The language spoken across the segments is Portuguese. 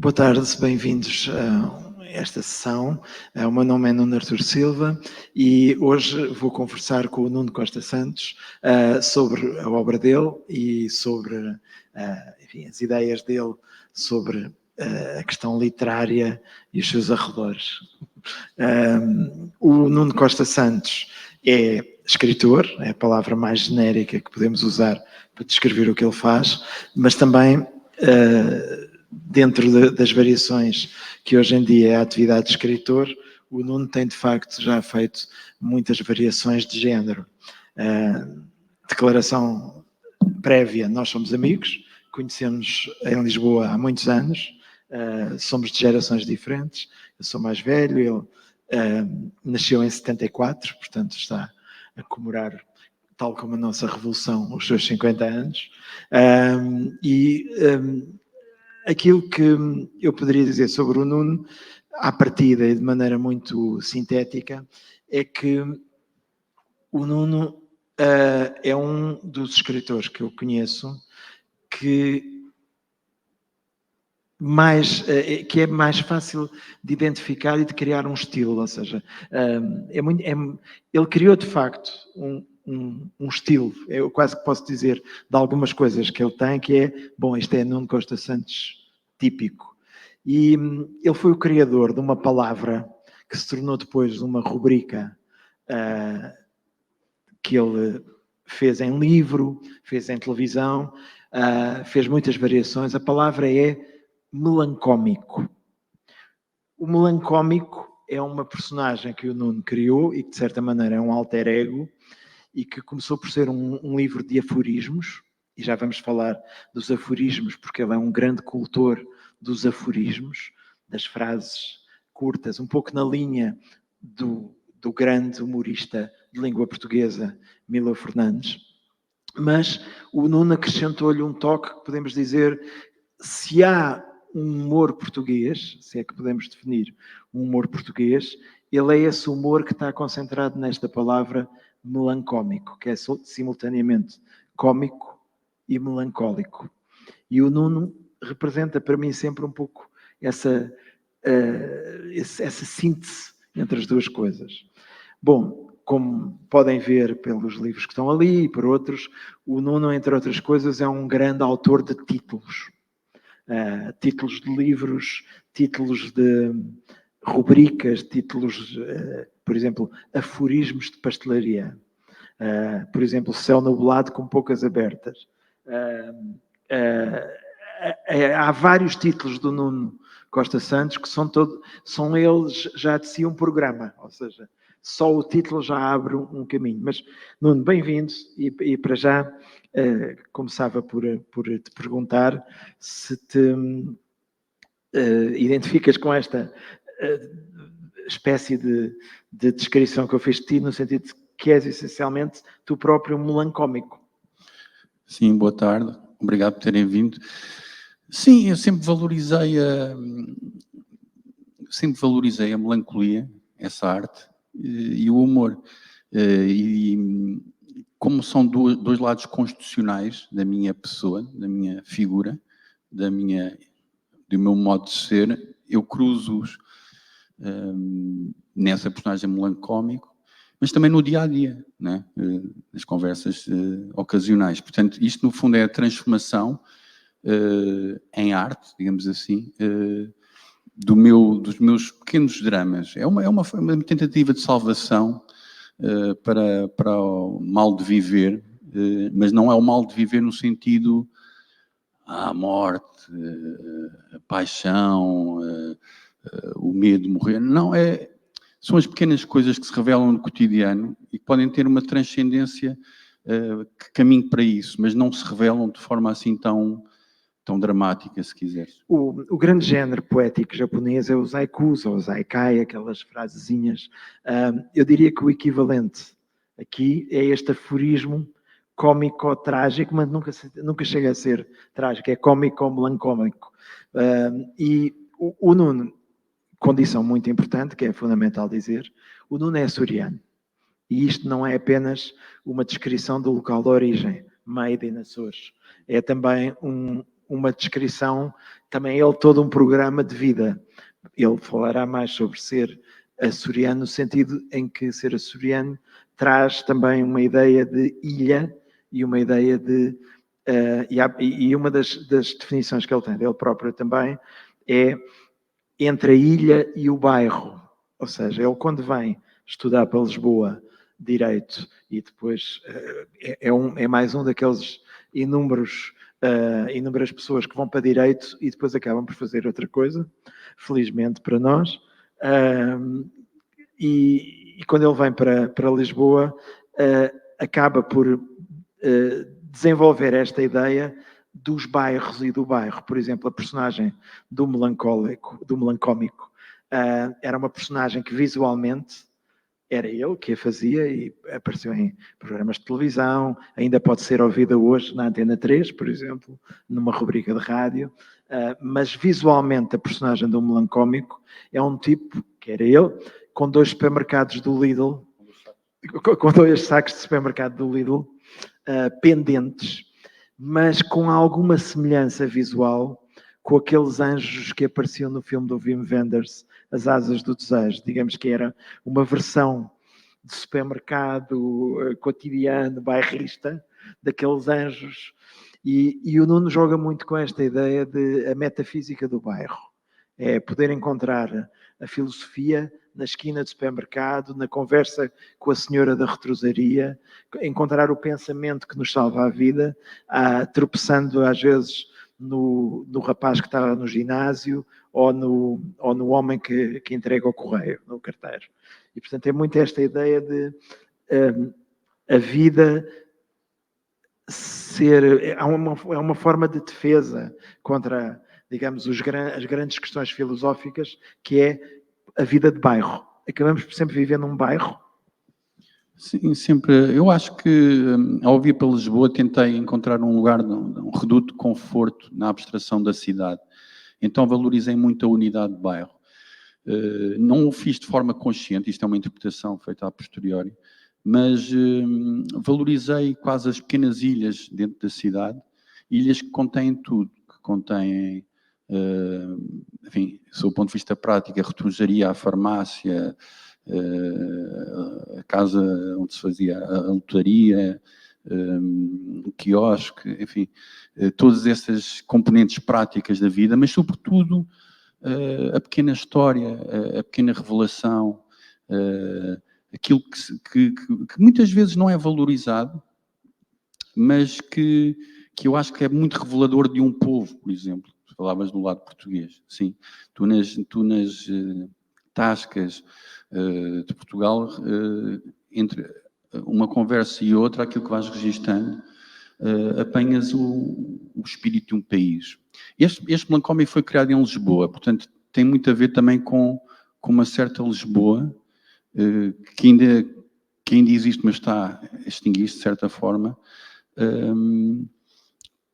Boa tarde, bem-vindos a esta sessão. O meu nome é Nuno Artur Silva e hoje vou conversar com o Nuno Costa Santos sobre a obra dele e sobre enfim, as ideias dele sobre a questão literária e os seus arredores. O Nuno Costa Santos é escritor, é a palavra mais genérica que podemos usar para descrever o que ele faz, mas também dentro das variações que hoje em dia é a atividade de escritor, o Nuno tem de facto já feito muitas variações de género. Declaração prévia, nós somos amigos, conhecemos em Lisboa há muitos anos, somos de gerações diferentes, eu sou mais velho, ele nasceu em 74, portanto está a comemorar, tal como a nossa Revolução, os seus 50 anos, aquilo que eu poderia dizer sobre o Nuno, à partida e de maneira muito sintética, é que o Nuno é um dos escritores que eu conheço que é mais fácil de identificar e de criar um estilo, ou seja, ele criou de facto um estilo, eu quase que posso dizer, de algumas coisas que ele tem, que é, bom, isto é Nuno Costa Santos típico. E ele foi o criador de uma palavra que se tornou depois uma rubrica que ele fez em livro, fez em televisão, fez muitas variações. A palavra é melancómico. O melancómico é uma personagem que o Nuno criou e que, de certa maneira, é um alter ego e que começou por ser um livro de aforismos, e já vamos falar dos aforismos, porque ele é um grande cultor dos aforismos, das frases curtas, um pouco na linha do grande humorista de língua portuguesa, Milo Fernandes. Mas o Nuno acrescentou-lhe um toque que podemos dizer, se há um humor português, se é que podemos definir um humor português, ele é esse humor que está concentrado nesta palavra melancómico, que é simultaneamente cómico e melancólico. E o Nuno representa para mim sempre um pouco essa síntese entre as duas coisas. Bom, como podem ver pelos livros que estão ali e por outros, o Nuno, entre outras coisas, é um grande autor de títulos. Títulos de livros, títulos de rubricas, títulos, por exemplo, aforismos de pastelaria. Por exemplo, Céu Nublado com Poucas Abertas. Há vários títulos do Nuno Costa Santos que são eles já de si um programa, ou seja, só o título já abre um caminho. Mas, Nuno, bem-vindo e para já começava por te perguntar se te identificas com esta espécie de descrição que eu fiz de ti, no sentido de que és essencialmente tu próprio melancómico. Sim, boa tarde. Obrigado por terem vindo. Sim, eu sempre valorizei a melancolia, essa arte, e o humor. E como são dois lados constitucionais da minha pessoa, da minha figura, do meu modo de ser, eu cruzo-os nessa personagem melancómico, mas também no dia-a-dia, né? Nas conversas ocasionais. Portanto, isto no fundo é a transformação em arte, digamos assim, dos meus pequenos dramas. É uma tentativa de salvação para o mal de viver, mas não é o mal de viver no sentido a morte, a paixão, o medo de morrer. Não, são as pequenas coisas que se revelam no cotidiano e que podem ter uma transcendência que caminhe para isso, mas não se revelam de forma assim tão dramática, se quiser. O grande género poético japonês é os haikus, ou os haikai, aquelas frasezinhas. Eu diria que o equivalente aqui é este aforismo cómico-trágico, mas nunca chega a ser trágico, é cómico-melancómico. E o Nuno, condição muito importante, que é fundamental dizer, o Nuno é açoriano. E isto não é apenas uma descrição do local de origem, Made in Açores. É também uma descrição, também ele todo um programa de vida. Ele falará mais sobre ser açoriano, no sentido em que ser açoriano traz também uma ideia de ilha e uma ideia de... e uma das definições que ele tem dele próprio também é entre a ilha e o bairro. Ou seja, ele quando vem estudar para Lisboa Direito e depois é mais um daqueles inúmeras pessoas que vão para Direito e depois acabam por fazer outra coisa, felizmente para nós. E quando ele vem para Lisboa, acaba por desenvolver esta ideia dos bairros e do bairro. Por exemplo, a personagem do melancómico, era uma personagem que visualmente era ele que a fazia e apareceu em programas de televisão, ainda pode ser ouvida hoje na Antena 3, por exemplo, numa rubrica de rádio, mas visualmente a personagem do melancómico é um tipo, que era ele, com 2 supermercados do Lidl, com 2 sacos de supermercado do Lidl, pendentes, mas com alguma semelhança visual com aqueles anjos que apareciam no filme do Wim Wenders, As Asas do Desejo. Digamos que era uma versão de supermercado cotidiano, bairrista, daqueles anjos. E o Nuno joga muito com esta ideia de a metafísica do bairro. É poder encontrar a filosofia na esquina do supermercado, na conversa com a senhora da retrosaria, encontrar o pensamento que nos salva a vida, tropeçando às vezes no rapaz que está no ginásio ou no homem que entrega o correio, no carteiro. E, portanto, é muito esta ideia de a vida ser... É uma forma de defesa contra, digamos, as grandes questões filosóficas, que é a vida de bairro. Acabamos por sempre viver num bairro. Sim, sempre. Eu acho que, ao vir para Lisboa, tentei encontrar um lugar, um reduto de conforto na abstração da cidade. Então valorizei muito a unidade de bairro. Não o fiz de forma consciente, isto é uma interpretação feita a posteriori, mas valorizei quase as pequenas ilhas dentro da cidade, ilhas que contêm tudo, que contêm, enfim, sob o ponto de vista prático, a retrosaria, a farmácia, a casa onde se fazia a lotaria, o quiosque, enfim, todas essas componentes práticas da vida, mas sobretudo a pequena história, a pequena revelação, aquilo que muitas vezes não é valorizado, mas que eu acho que é muito revelador de um povo, por exemplo. Falavas do lado português, sim. Tu nas tascas de Portugal, entre uma conversa e outra, aquilo que vais registando, apanhas o espírito de um país. Este melancómico foi criado em Lisboa, portanto, tem muito a ver também com uma certa Lisboa, que ainda existe, mas está a extinguir-se de certa forma,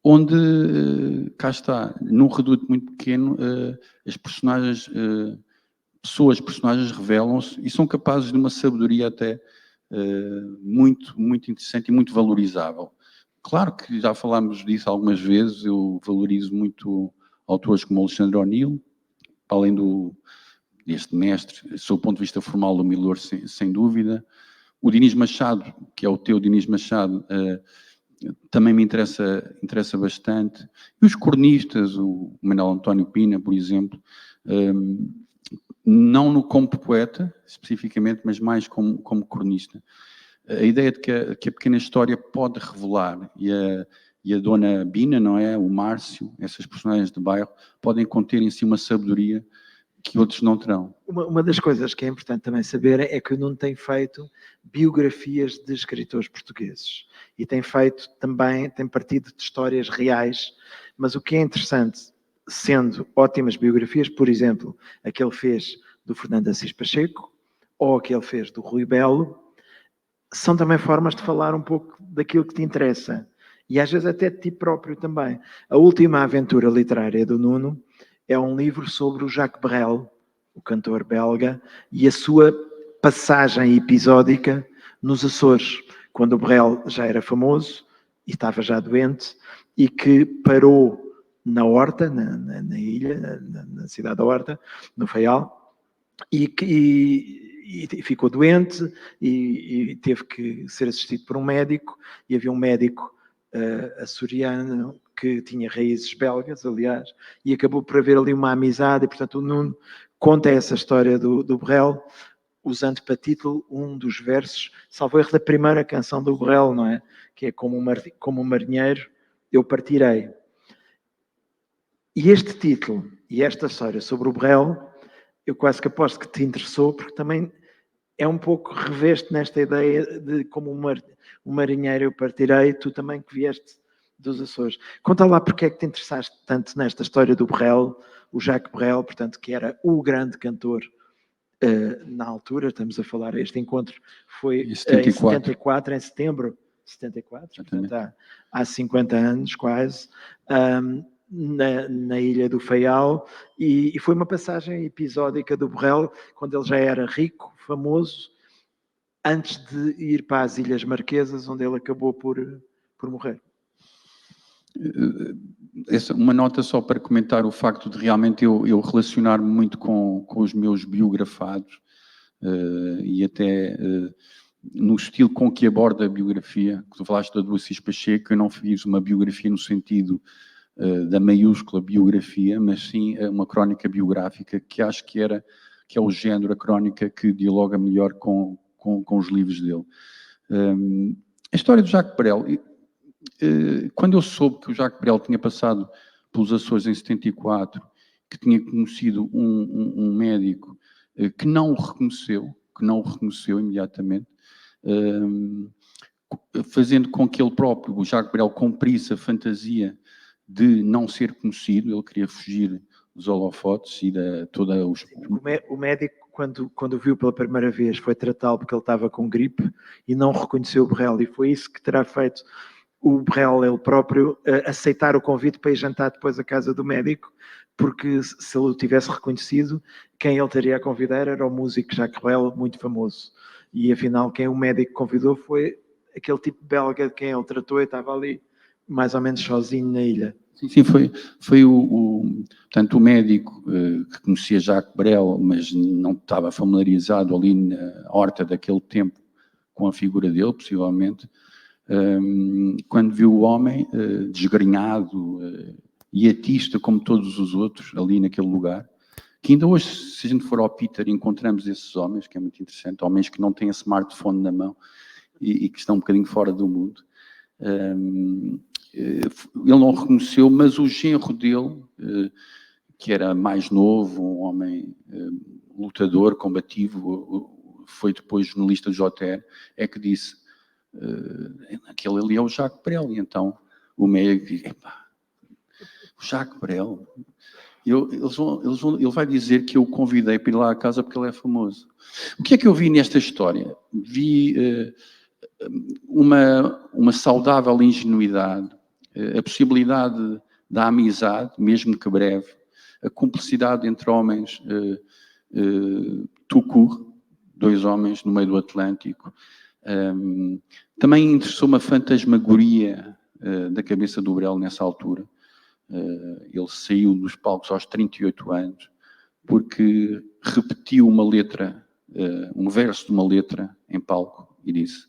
onde, cá está, num reduto muito pequeno, as personagens, personagens revelam-se e são capazes de uma sabedoria até muito, muito interessante e muito valorizável. Claro que já falámos disso algumas vezes, eu valorizo muito autores como Alexandre O'Neill, para além deste mestre, sob o ponto de vista formal do Milor, sem dúvida. O Dinis Machado, que é o teu Dinis Machado, também me interessa bastante. E os cronistas, o Manuel António Pina, por exemplo, não como poeta, especificamente, mas mais como cronista. A ideia de que a pequena história pode revelar, e a dona Bina, não é? O Márcio, essas personagens de bairro, podem conter em si uma sabedoria que outros não terão. Uma das coisas que é importante também saber é que o Nuno tem feito biografias de escritores portugueses e tem partido de histórias reais, mas o que é interessante, sendo ótimas biografias, por exemplo, a que ele fez do Fernando Assis Pacheco ou a que ele fez do Rui Belo, são também formas de falar um pouco daquilo que te interessa e às vezes até de ti próprio também. A última aventura literária do Nuno é um livro sobre o Jacques Brel, o cantor belga, e a sua passagem episódica nos Açores, quando o Brel já era famoso e estava já doente, e que parou na Horta, na ilha, na cidade da Horta, no Faial, e ficou doente e teve que ser assistido por um médico, e havia um médico açoriano que tinha raízes belgas, aliás, e acabou por haver ali uma amizade, e portanto o Nuno conta essa história do Borrell, usando para título um dos versos, salvo erro, da primeira canção do Borrell, não é? Que é como um marinheiro, eu partirei. E este título e esta história sobre o Borrell, eu quase que aposto que te interessou, porque também é um pouco reveste nesta ideia de como um marinheiro eu partirei, tu também que vieste dos Açores. Conta lá porque é que te interessaste tanto nesta história do Borrell, o Jacques Borrell, portanto, que era o grande cantor na altura, estamos a falar, este encontro foi em 74, em setembro, 74, portanto há 50 anos quase, na ilha do Faial, e foi uma passagem episódica do Borrell, quando ele já era rico, famoso, antes de ir para as Ilhas Marquesas, onde ele acabou por morrer. Uma nota só para comentar o facto de realmente eu relacionar-me muito com os meus biografados e até no estilo com que aborda a biografia, que tu falaste do Assis Pacheco, eu não fiz uma biografia no sentido da maiúscula biografia, mas sim uma crónica biográfica, que acho que é o género, a crónica que dialoga melhor com os livros dele. A história do Jacques Brel, quando eu soube que o Jacques Brel tinha passado pelos Açores em 74, que tinha conhecido um médico que não o reconheceu imediatamente, fazendo com que ele próprio, o Jacques Brel, cumprisse a fantasia de não ser conhecido, ele queria fugir dos holofotes e de toda os... O médico, quando o viu pela primeira vez, foi tratá-lo porque ele estava com gripe e não reconheceu o Borrell, e foi isso que terá feito o Borrell, ele próprio, aceitar o convite para ir jantar depois à casa do médico, porque se ele o tivesse reconhecido, quem ele teria a convidar era o músico Jacques Brel, muito famoso. E afinal, quem o médico convidou foi aquele tipo belga de quem ele tratou e estava ali mais ou menos sozinho na ilha. Sim, foi portanto, o médico que conhecia Jacques Brel, mas não estava familiarizado ali na horta daquele tempo com a figura dele, possivelmente, quando viu o homem desgrenhado e atista como todos os outros ali naquele lugar, que ainda hoje, se a gente for ao Peter, encontramos esses homens, que é muito interessante, homens que não têm smartphone na mão e que estão um bocadinho fora do mundo. Ele não reconheceu, mas o genro dele, que era mais novo, um homem lutador, combativo, foi depois jornalista do JR, é que disse, aquele ali é o Jacques Brel. E então o médico diz, o Jacques Brel, ele vai dizer que eu o convidei para ir lá à casa porque ele é famoso. O que é que eu vi nesta história? Vi uma saudável ingenuidade, a possibilidade da amizade, mesmo que breve, a cumplicidade entre homens tout court, dois homens no meio do Atlântico. Também interessou-me a fantasmagoria da cabeça do Brel nessa altura. Ele saiu dos palcos aos 38 anos porque repetiu uma letra, um verso de uma letra em palco e disse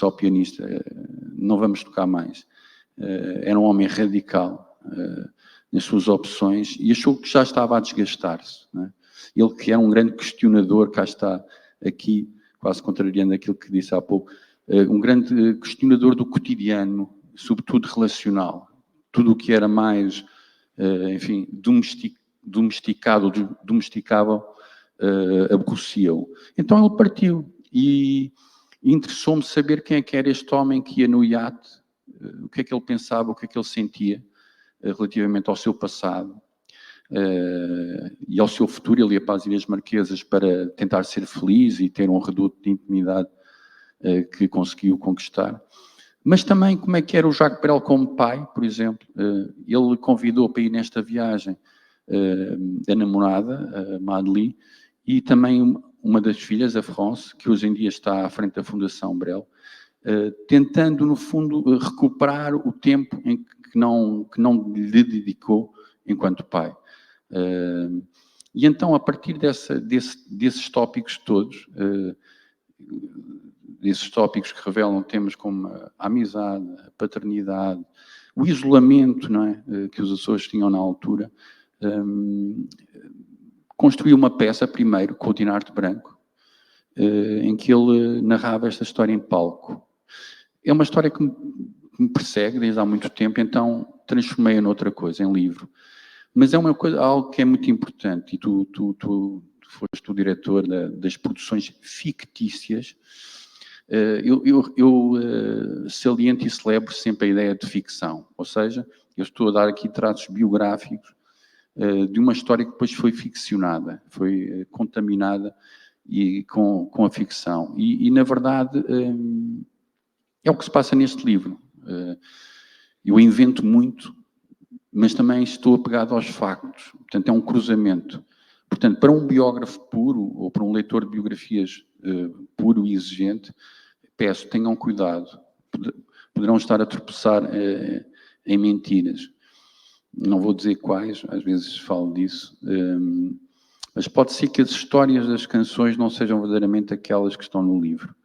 ao pianista, não vamos tocar mais. Era um homem radical nas suas opções e achou que já estava a desgastar-se, né? Ele que era um grande questionador, cá está aqui, quase contrariando aquilo que disse há pouco, um grande questionador do cotidiano, sobretudo relacional. Tudo o que era mais, enfim, domesticado, domesticável, aborrecia-o. Então ele partiu e interessou-me saber quem é que era este homem que ia no iate, o que é que ele pensava, o que é que ele sentia relativamente ao seu passado e ao seu futuro. Ele ia para as Ilhas Marquesas para tentar ser feliz e ter um reduto de intimidade que conseguiu conquistar. Mas também como é que era o Jacques Brel como pai, por exemplo. Ele convidou para ir nesta viagem a namorada, a Madeleine, e também uma das filhas, a France, que hoje em dia está à frente da Fundação Brel, tentando, no fundo, recuperar o tempo em que não lhe dedicou enquanto pai. E então, a partir desses tópicos todos, desses tópicos que revelam temas como a amizade, a paternidade, o isolamento, não é, que os Açores tinham na altura, construiu uma peça, primeiro, com o Dinarte Branco, em que ele narrava esta história em palco. É uma história que me persegue desde há muito tempo, então transformei-a noutra coisa, em livro. Mas é uma coisa, algo que é muito importante, e tu foste o diretor das produções fictícias. Eu saliento e celebro sempre a ideia de ficção, ou seja, eu estou a dar aqui traços biográficos de uma história que depois foi ficcionada, foi contaminada com a ficção. E na verdade, é o que se passa neste livro. Eu invento muito, mas também estou apegado aos factos. Portanto, é um cruzamento. Portanto, para um biógrafo puro, ou para um leitor de biografias puro e exigente, peço, tenham cuidado. Poderão estar a tropeçar em mentiras. Não vou dizer quais, às vezes falo disso. Mas pode ser que as histórias das canções não sejam verdadeiramente aquelas que estão no livro.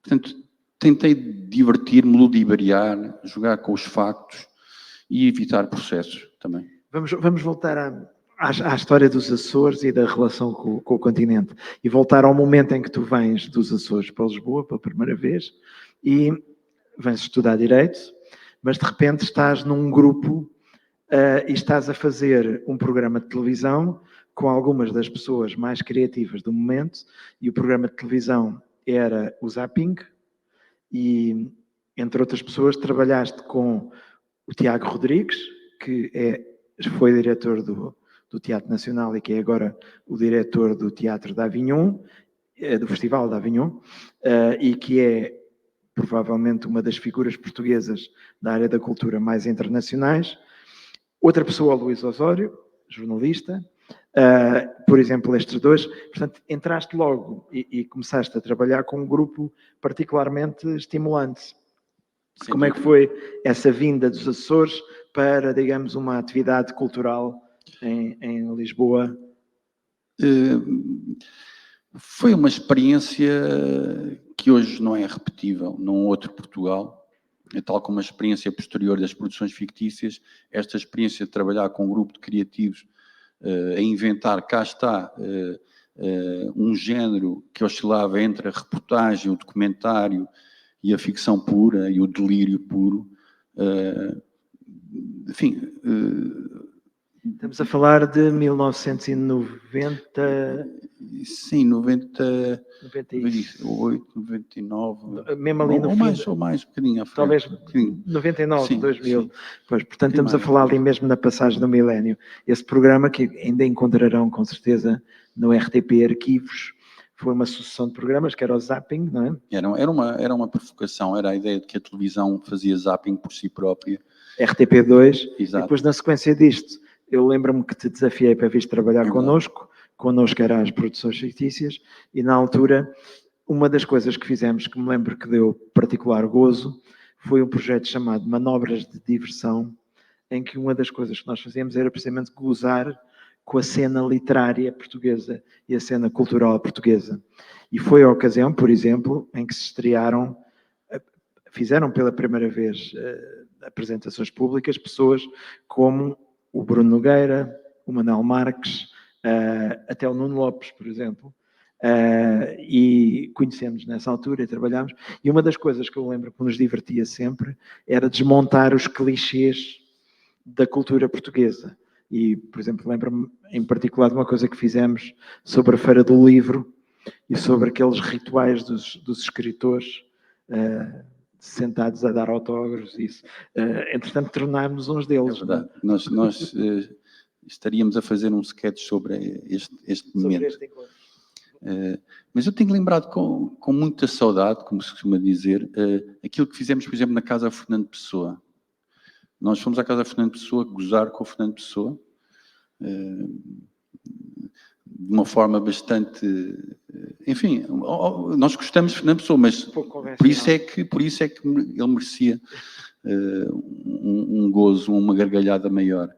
Portanto, tentei divertir-me, ludibriar, jogar com os factos e evitar processos também. Vamos voltar à história dos Açores e da relação com o continente. E voltar ao momento em que tu vens dos Açores para Lisboa pela primeira vez e vens estudar Direito, mas de repente estás num grupo e estás a fazer um programa de televisão com algumas das pessoas mais criativas do momento, e o programa de televisão era o Zapping, e entre outras pessoas trabalhaste com o Tiago Rodrigues, que foi diretor do Teatro Nacional e que é agora o diretor do Teatro de Avignon, do Festival de Avignon, e que é provavelmente uma das figuras portuguesas da área da cultura mais internacionais. Outra pessoa, Luís Osório, jornalista. Por exemplo, estes dois. Portanto, entraste logo e começaste a trabalhar com um grupo particularmente estimulante. Sim. Como é que foi essa vinda dos Açores para, digamos, uma atividade cultural em Lisboa? Foi uma experiência que hoje não é repetível num outro Portugal. Tal como a experiência posterior das produções fictícias, esta experiência de trabalhar com um grupo de criativos a inventar, cá está, um género que oscilava entre a reportagem, o documentário e a ficção pura e o delírio puro. Enfim... Estamos a falar de 1990... Sim, 98, 99... Mesmo ali no ou fim... ou mais, um bocadinho à frente. Talvez um bocadinho. 99, sim, 2000. Sim. Pois, portanto, estamos a falar ali mesmo na passagem do milénio. Esse programa que ainda encontrarão, com certeza, no RTP Arquivos, foi uma sucessão de programas, que era o Zapping, não é? Era uma provocação, era a ideia de que a televisão fazia zapping por si própria. RTP2. Exato. E depois, na sequência disto, eu lembro-me que te desafiei para vir trabalhar connosco eram as produções fictícias, e na altura, uma das coisas que fizemos, que me lembro que deu particular gozo, foi um projeto chamado Manobras de Diversão, em que uma das coisas que nós fazíamos era precisamente gozar com a cena literária portuguesa e a cena cultural portuguesa. E foi a ocasião, por exemplo, em que se estrearam, fizeram pela primeira vez apresentações públicas, pessoas como o Bruno Nogueira, o Manuel Marques, até o Nuno Lopes, por exemplo, e conhecemos nessa altura e trabalhámos. E uma das coisas que eu lembro que nos divertia sempre era desmontar os clichês da cultura portuguesa. E, por exemplo, lembro-me em particular de uma coisa que fizemos sobre a Feira do Livro e sobre aqueles rituais dos escritores sentados a dar autógrafos. Isso. Entretanto, tornámos uns deles. É verdade. Nós estaríamos a fazer um sketch sobre este momento. Este encontro. Mas eu tenho lembrado com muita saudade, como se costuma dizer, aquilo que fizemos, por exemplo, na Casa Fernando Pessoa. Nós fomos à Casa Fernando Pessoa gozar com o Fernando Pessoa, de uma forma bastante... Enfim, nós gostamos de Fernando Pessoa, mas por isso é que ele merecia um gozo, uma gargalhada maior.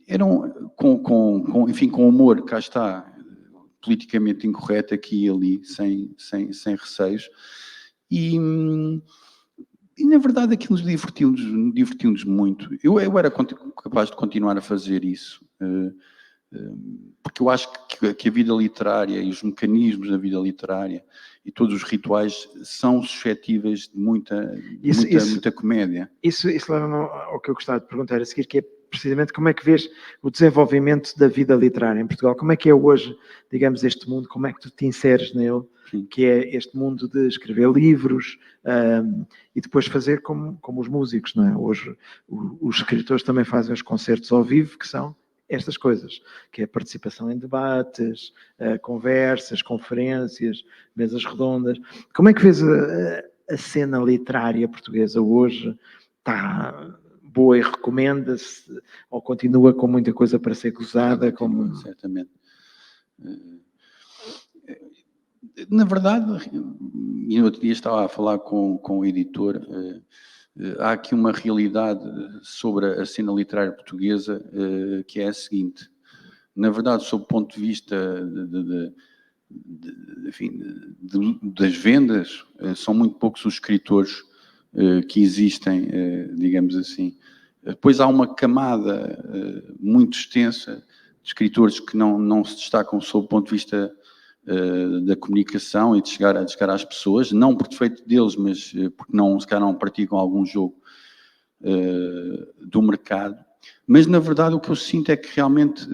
Eram enfim, com humor, cá está, politicamente incorreto aqui e ali, sem receios. E na verdade aquilo nos divertiu-nos muito. Eu era capaz de continuar a fazer isso, porque eu acho que a vida literária e os mecanismos da vida literária e todos os rituais são suscetíveis de muita comédia. Isso leva-me ao que eu gostava de perguntar a seguir, que é precisamente como é que vês o desenvolvimento da vida literária em Portugal? Como é que é hoje, digamos, este mundo? Como é que tu te inseres nele? Sim. Que é este mundo de escrever livros e depois fazer como os músicos, não é? Hoje os escritores também fazem os concertos ao vivo, que são estas coisas, que é a participação em debates, conversas, conferências, mesas redondas. Como é que vês a cena literária portuguesa hoje? Está boa e recomenda-se, ou continua com muita coisa para ser gozada? Certamente. Na verdade, e no outro dia estava a falar com o editor, há aqui uma realidade sobre a cena literária portuguesa que é a seguinte. Na verdade, sob o ponto de vista das vendas, são muito poucos os escritores que existem, digamos assim. Depois há uma camada muito extensa de escritores que não se destacam sob o ponto de vista da comunicação e de chegar às pessoas, não por defeito deles, mas porque se calhar não praticam algum jogo do mercado. Mas, na verdade, o que eu sinto é que realmente,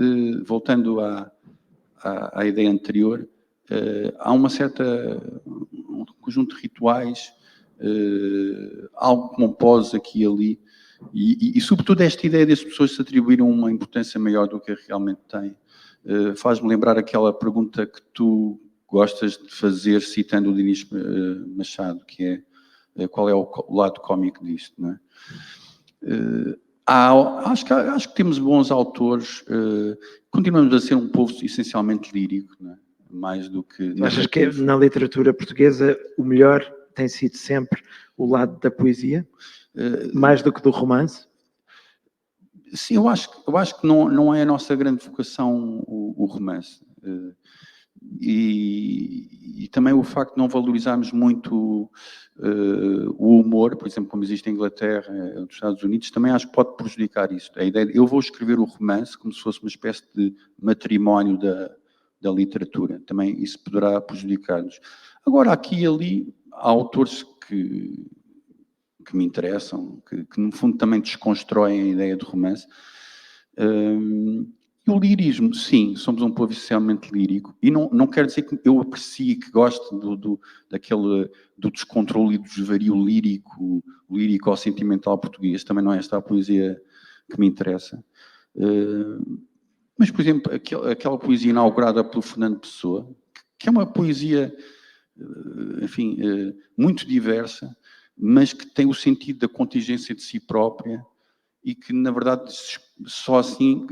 voltando à ideia anterior, há um conjunto de rituais, algo que compôs aqui e ali, e sobretudo esta ideia das pessoas se atribuírem uma importância maior do que realmente têm. Faz-me lembrar aquela pergunta que tu gostas de fazer citando o Dinis Machado, que é qual é o lado cómico disto, não é? Acho que temos bons autores, continuamos a ser um povo essencialmente lírico, não é? Mais do que... Achas que na literatura portuguesa o melhor tem sido sempre o lado da poesia, mais do que do romance? Sim, eu acho que não é a nossa grande vocação o romance. E também o facto de não valorizarmos muito o humor, por exemplo, como existe em Inglaterra, nos Estados Unidos, também acho que pode prejudicar isso. A ideia de eu vou escrever o romance como se fosse uma espécie de matrimónio da literatura. Também isso poderá prejudicar-nos. Agora, aqui e ali, há autores que me interessam, que no fundo também desconstroem a ideia de romance. E o lirismo, sim, somos um povo essencialmente lírico, e não quer dizer que eu aprecie, que goste do descontrole e do desvario lírico ou sentimental português. Também não é esta a poesia que me interessa. Mas, por exemplo, aquela poesia inaugurada pelo Fernando Pessoa, que é uma poesia, enfim, muito diversa, mas que tem o sentido da contingência de si própria e que, na verdade, só assim,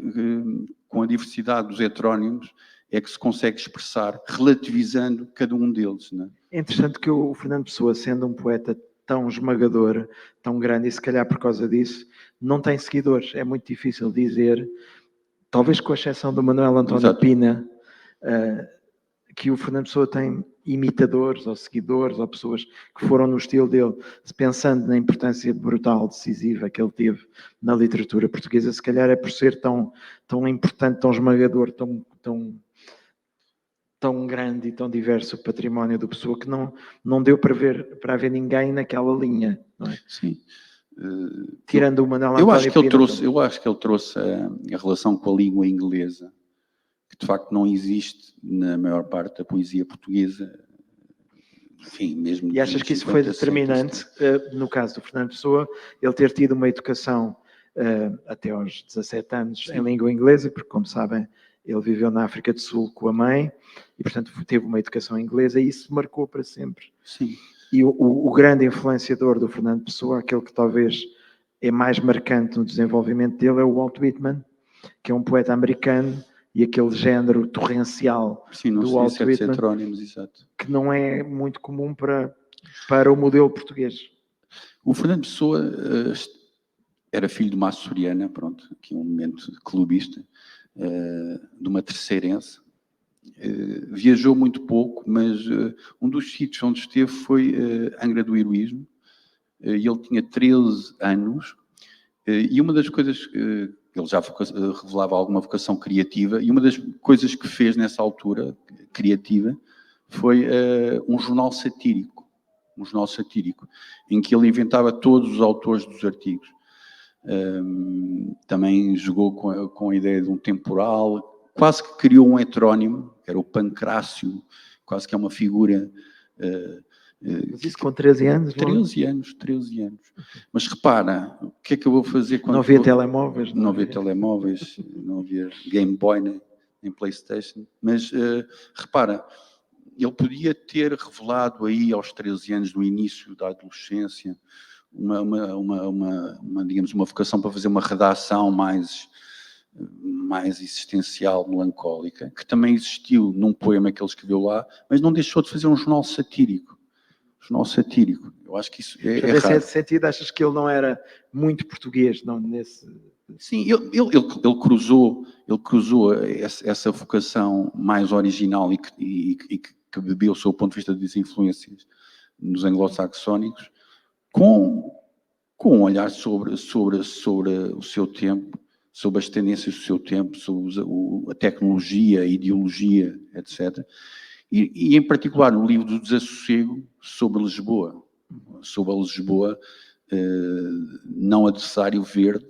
com a diversidade dos heterónimos, é que se consegue expressar, relativizando cada um deles. Não é? É interessante que o Fernando Pessoa, sendo um poeta tão esmagador, tão grande, e se calhar por causa disso, não tem seguidores. É muito difícil dizer, talvez com a exceção do Manuel António Pina, que o Fernando Pessoa tem imitadores ou seguidores ou pessoas que foram no estilo dele, pensando na importância brutal, decisiva que ele teve na literatura portuguesa. Se calhar é por ser tão importante, tão esmagador, tão grande e tão diverso o património do Pessoa, que não deu para haver ninguém naquela linha, não é? Sim. Tirando o Manuel António eu acho que ele trouxe a relação com a língua inglesa, que de facto não existe na maior parte da poesia portuguesa. Enfim, mesmo. E achas que isso foi determinante, no caso do Fernando Pessoa, ele ter tido uma educação até aos 17 anos Sim. em língua inglesa, porque, como sabem, ele viveu na África do Sul com a mãe e, portanto, teve uma educação inglesa e isso marcou para sempre. Sim. E o grande influenciador do Fernando Pessoa, aquele que talvez é mais marcante no desenvolvimento dele, é o Walt Whitman, que é um poeta americano, e aquele género torrencial do Walt Whitman, heterónimos, exato. que não é muito comum para o modelo português. O Fernando Pessoa era filho de uma açoriana, pronto, aqui um momento clubista, de uma terceirense. Viajou muito pouco, mas um dos sítios onde esteve foi Angra do Heroísmo, e ele tinha 13 anos, e uma das coisas, ele já revelava alguma vocação criativa, e uma das coisas que fez nessa altura, criativa, foi um jornal satírico, em que ele inventava todos os autores dos artigos. Também jogou com a ideia de um temporal, quase que criou um heterónimo, que era o Pancrácio, quase que é uma figura... Mas isso com 13 anos? 13 anos. Mas repara, o que é que eu vou fazer quando... Não havia telemóveis. Não havia telemóveis, não havia Game Boy nem PlayStation. Mas repara, ele podia ter revelado aí aos 13 anos, no início da adolescência, digamos, uma vocação para fazer uma redação mais existencial, melancólica, que também existiu num poema que ele escreveu lá, mas não deixou de fazer um jornal satírico. Eu acho que isso é raro. Nesse sentido, achas que ele não era muito português? Não, nesse... Sim, ele cruzou essa vocação mais original e que bebeu, do seu ponto de vista, das influências nos anglo-saxónicos, com um olhar sobre o seu tempo, sobre as tendências do seu tempo, sobre a tecnologia, a ideologia, etc. E em particular no livro do Desassossego, sobre Lisboa, não a do Cesário Verde,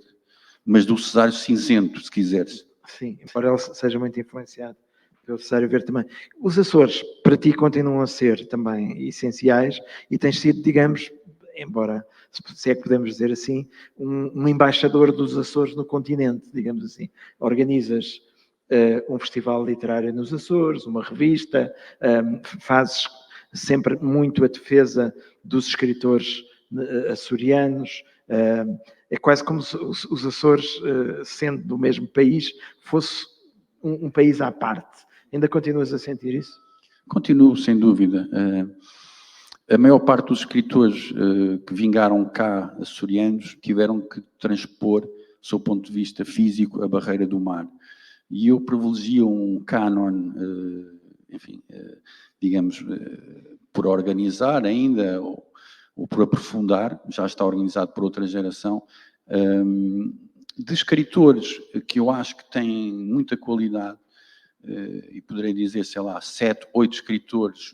mas do Cesário Cinzento, se quiseres. Sim, embora ele seja muito influenciado pelo Cesário Verde também. Os Açores, para ti, continuam a ser também essenciais e tens sido, digamos, embora, se é que podemos dizer assim, um embaixador dos Açores no continente, digamos assim. Organizas um festival literário nos Açores, uma revista, fazes sempre muito a defesa dos escritores açorianos. É quase como se os Açores, sendo do mesmo país, fosse um país à parte. Ainda continuas a sentir isso? Continuo, sem dúvida. A maior parte dos escritores que vingaram cá, açorianos, tiveram que transpor, do seu ponto de vista físico, a barreira do mar. E eu privilegio um cânon, digamos, por organizar ainda, ou por aprofundar, já está organizado por outra geração, de escritores que eu acho que têm muita qualidade, e poderei dizer, sei lá, 7, 8 escritores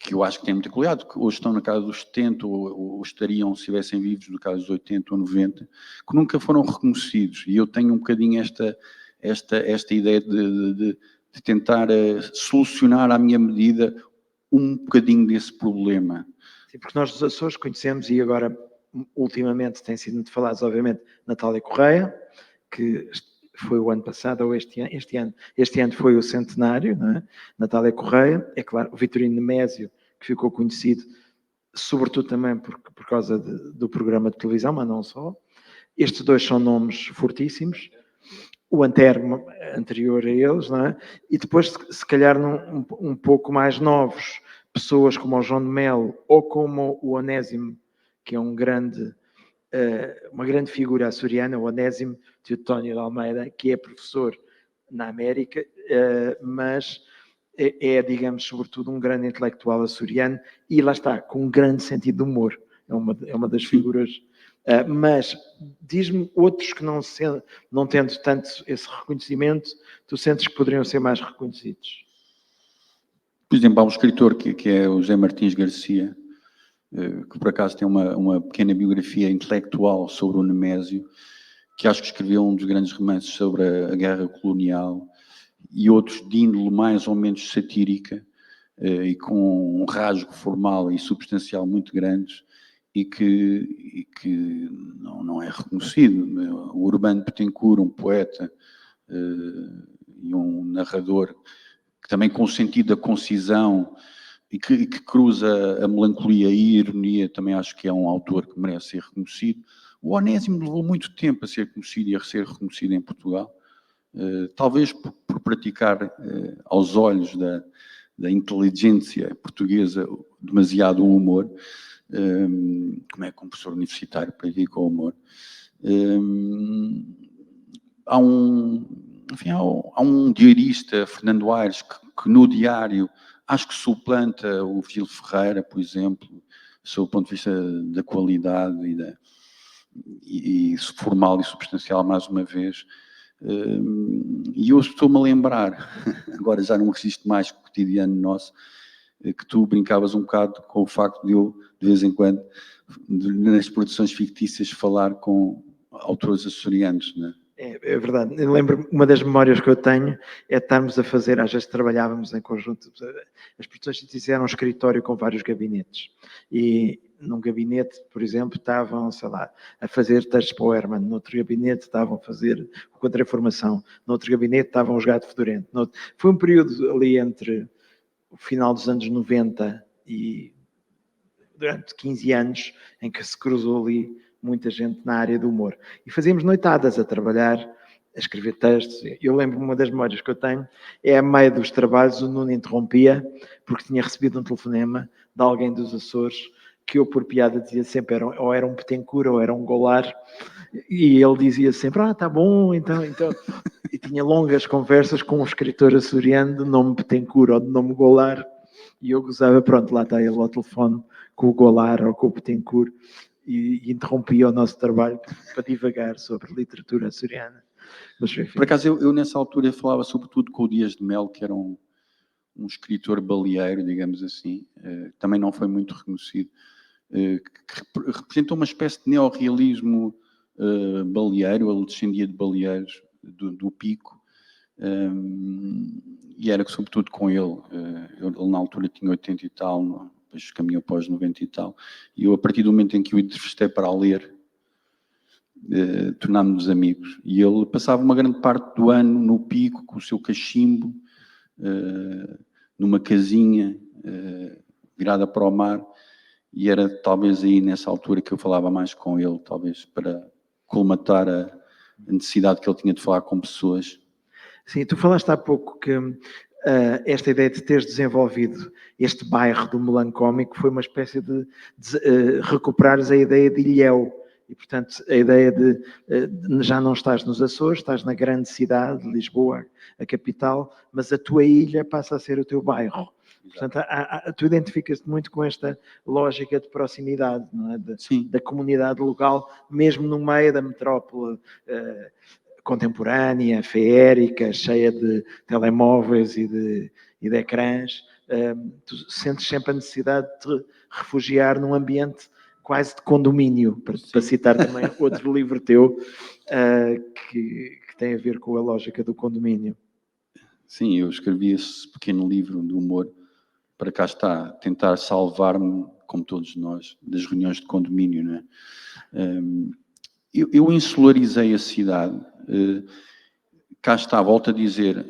que eu acho que têm muita qualidade, que hoje estão na casa dos 70, ou estariam, se estivessem vivos, no caso dos 80 ou 90, que nunca foram reconhecidos. E eu tenho um bocadinho esta ideia de tentar solucionar à minha medida um bocadinho desse problema. Sim, porque nós dos Açores conhecemos, e agora ultimamente tem sido muito falados, obviamente, Natália Correia, que foi o ano passado, ou este ano foi o centenário, não é? Natália Correia, é claro, o Vitorino Nemésio, que ficou conhecido, sobretudo também por causa do programa de televisão, mas não só. Estes dois são nomes fortíssimos. O Antero, anterior a eles, não é? E depois, se calhar, um pouco mais novos, pessoas como o João de Melo ou como o Onésimo, que é uma grande figura açoriana, o Onésimo Teotónio de Almeida, que é professor na América, mas é, digamos, sobretudo um grande intelectual açoriano e lá está, com um grande sentido de humor. É uma das figuras. Mas diz-me outros que não tendo tanto esse reconhecimento, tu sentes que poderiam ser mais reconhecidos? Por exemplo, há um escritor que é o José Martins Garcia, que por acaso tem uma pequena biografia intelectual sobre o Nemésio, que acho que escreveu um dos grandes romances sobre a guerra colonial, e outros de índole mais ou menos satírica, e com um rasgo formal e substancial muito grandes, e que não é reconhecido. O Urbano Petencourt, um poeta e um narrador, que também com o sentido da concisão e que cruza a melancolia e a ironia, também acho que é um autor que merece ser reconhecido. O Onésimo levou muito tempo a ser conhecido e a ser reconhecido em Portugal, talvez por praticar aos olhos da inteligência portuguesa demasiado o humor, como é que um professor universitário pratica o humor. Há um diarista, Fernando Aires, que no diário acho que suplanta o Virgílio Ferreira, por exemplo, sob o ponto de vista da qualidade e formal e substancial, mais uma vez. E eu estou-me a lembrar, agora já num registro mais cotidiano nosso, que tu brincavas um bocado com o facto de eu, de vez em quando, nas produções fictícias, falar com autores açorianos, não é? É verdade. Eu lembro, uma das memórias que eu tenho é estarmos a fazer, às vezes trabalhávamos em conjunto, as produções fictícias eram um escritório com vários gabinetes. E num gabinete, por exemplo, estavam, sei lá, a fazer textos para o Herman, noutro gabinete estavam a fazer o Contra-Informação, noutro gabinete estavam os Gato Fedorento. Foi um período ali entre o final dos anos 90 e durante 15 anos em que se cruzou ali muita gente na área do humor. E fazíamos noitadas a trabalhar, a escrever textos. Eu lembro, uma das memórias que eu tenho é, a meio dos trabalhos, o Nuno interrompia, porque tinha recebido um telefonema de alguém dos Açores, que eu, por piada, dizia sempre, ou era um Petencourt ou era um Goulart, e ele dizia sempre, tá bom, então... E tinha longas conversas com um escritor açoriano de nome Petencourt ou de nome Goulart, e eu gozava, pronto, lá está ele ao telefone com o Goulart ou com o Petencourt, e interrompia o nosso trabalho para divagar sobre literatura açoriana. Mas, enfim. Por acaso, eu nessa altura falava sobretudo com o Dias de Mel, que era um escritor baleeiro, digamos assim, também não foi muito reconhecido, que representou uma espécie de neorrealismo baleeiro. Ele descendia de baleeiros do Pico, e era sobretudo com ele. Ele na altura tinha 80 e tal, depois caminhou para os 90 e tal, e eu, a partir do momento em que o entrevistei para ler, tornámos-nos amigos. E ele passava uma grande parte do ano no Pico, com o seu cachimbo, numa casinha virada para o mar, e era talvez aí nessa altura que eu falava mais com ele, talvez para colmatar a necessidade que ele tinha de falar com pessoas. Sim, tu falaste há pouco que esta ideia de teres desenvolvido este bairro do melancómico foi uma espécie de recuperares a ideia de Ilhéu. E, portanto, a ideia de já não estás nos Açores, estás na grande cidade de Lisboa, a capital, mas a tua ilha passa a ser o teu bairro. Portanto, tu identificas-te muito com esta lógica de proximidade, não é? Da comunidade local, mesmo no meio da metrópole contemporânea, feérica, cheia de telemóveis e de ecrãs. Tu sentes sempre a necessidade de te refugiar num ambiente quase de condomínio, para citar também outro livro teu, que tem a ver com a lógica do condomínio. Sim, eu escrevi esse pequeno livro de humor para, cá está, tentar salvar-me, como todos nós, das reuniões de condomínio, não é? Eu insularizei a cidade, cá está, volto a dizer,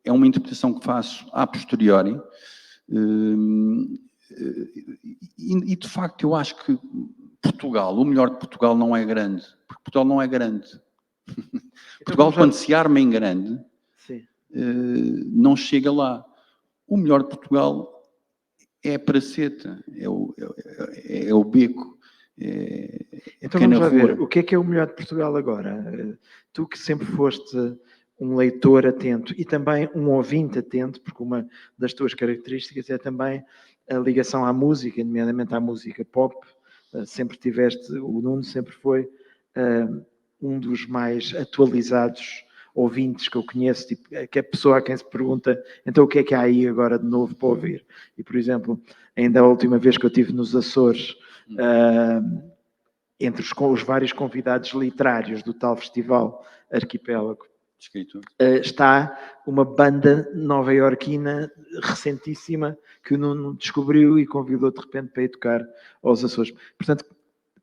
é uma interpretação que faço a posteriori, e de facto eu acho que Portugal, o melhor de Portugal não é grande, porque Portugal não é grande. Então, Portugal, quando se arma em grande, não chega lá. O melhor de Portugal é a praceta, é o beco. Então vamos lá ver, o que é o melhor de Portugal agora? Tu que sempre foste um leitor atento e também um ouvinte atento, porque uma das tuas características é também a ligação à música, nomeadamente à música pop. Sempre tiveste, o Nuno sempre foi um dos mais atualizados ouvintes que eu conheço, tipo, que é a pessoa a quem se pergunta, então o que é que há aí agora de novo para ouvir? E, por exemplo, ainda a última vez que eu estive nos Açores, entre os vários convidados literários do tal festival Arquipélago, está uma banda nova-iorquina recentíssima que o Nuno descobriu e convidou de repente para ir tocar aos Açores. Portanto,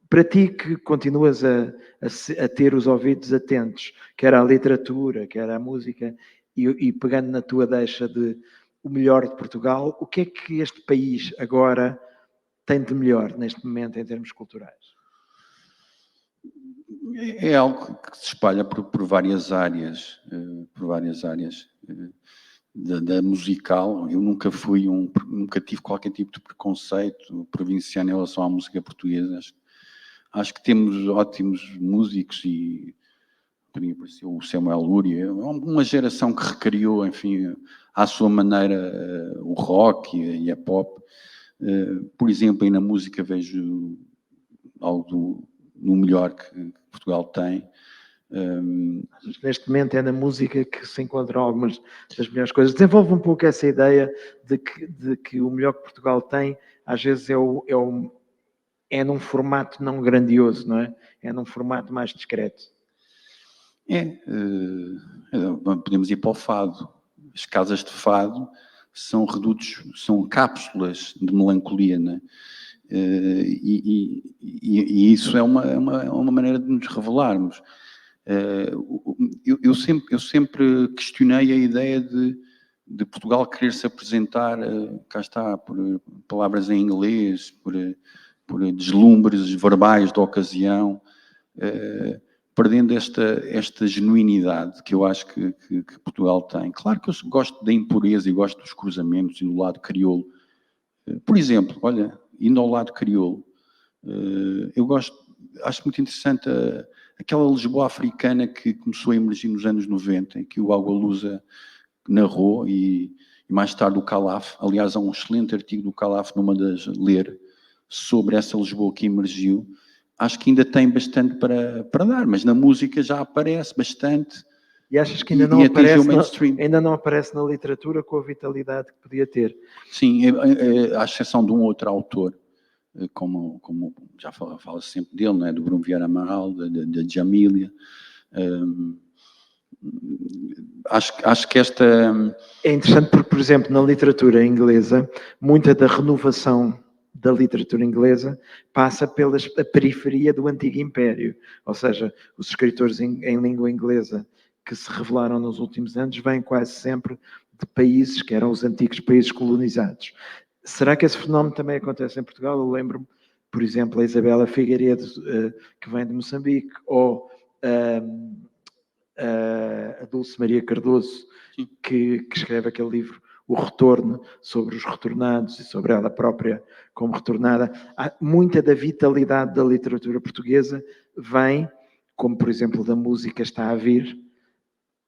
para ti que continuas a ter os ouvidos atentos, quer à literatura, quer à música, e pegando na tua deixa de o melhor de Portugal, o que é que este país agora tem de melhor neste momento em termos culturais? É algo que se espalha por várias áreas, da musical. Eu nunca tive qualquer tipo de preconceito provinciano em relação à música portuguesa. Acho que temos ótimos músicos e apareceu o Samuel Lúria, uma geração que recriou, enfim, à sua maneira o rock e a pop. Por exemplo, aí na música vejo algo no melhor que Portugal tem. Neste momento é na música que se encontram algumas das melhores coisas. Desenvolve um pouco essa ideia de que o melhor que Portugal tem, às vezes é num formato não grandioso, não é? É num formato mais discreto. Podemos ir para o fado. As casas de fado são redutos, são cápsulas de melancolia, não é? E isso é uma maneira de nos revelarmos. Eu sempre questionei a ideia de Portugal querer se apresentar, cá está, por palavras em inglês, por deslumbres verbais da ocasião, perdendo esta genuinidade que eu acho que Portugal tem. Claro que eu gosto da impureza e gosto dos cruzamentos e do lado crioulo. Por exemplo, olha, indo ao lado crioulo, acho muito interessante aquela Lisboa africana que começou a emergir nos anos 90, em que o Agualusa narrou e mais tarde o Calaf. Aliás, há um excelente artigo do Calaf numa das ler sobre essa Lisboa que emergiu. Acho que ainda tem bastante para dar, mas na música já aparece bastante. E achas que ainda não aparece na literatura com a vitalidade que podia ter? Sim, à exceção de um outro autor, como já fala sempre dele, não é? Do Bruno Vieira Amaral, da Djamília. Acho que esta... É interessante porque, por exemplo, na literatura inglesa, muita da renovação da literatura inglesa passa pela periferia do antigo império. Ou seja, os escritores em língua inglesa que se revelaram nos últimos anos vêm quase sempre de países que eram os antigos países colonizados. Será que esse fenómeno também acontece em Portugal? Eu lembro-me, por exemplo, a Isabela Figueiredo, que vem de Moçambique, ou a Dulce Maria Cardoso, que escreve aquele livro, O Retorno, sobre os retornados e sobre ela própria como retornada. Muita da vitalidade da literatura portuguesa vem, como por exemplo da música está a vir,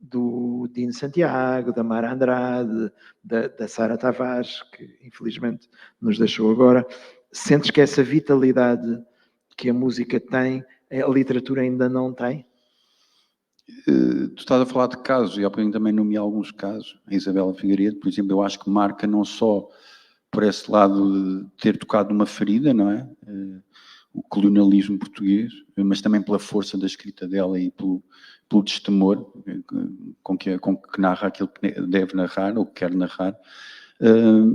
do Dino Santiago, da Mara Andrade, da Sara Tavares, que infelizmente nos deixou agora. Sentes que essa vitalidade que a música tem, a literatura ainda não tem? Tu estás a falar de casos, e há pouco também nomeei alguns casos. A Isabela Figueiredo, por exemplo, eu acho que marca não só por esse lado de ter tocado numa ferida, não é? O colonialismo português, mas também pela força da escrita dela e pelo destemor com que narra aquilo que deve narrar ou que quer narrar.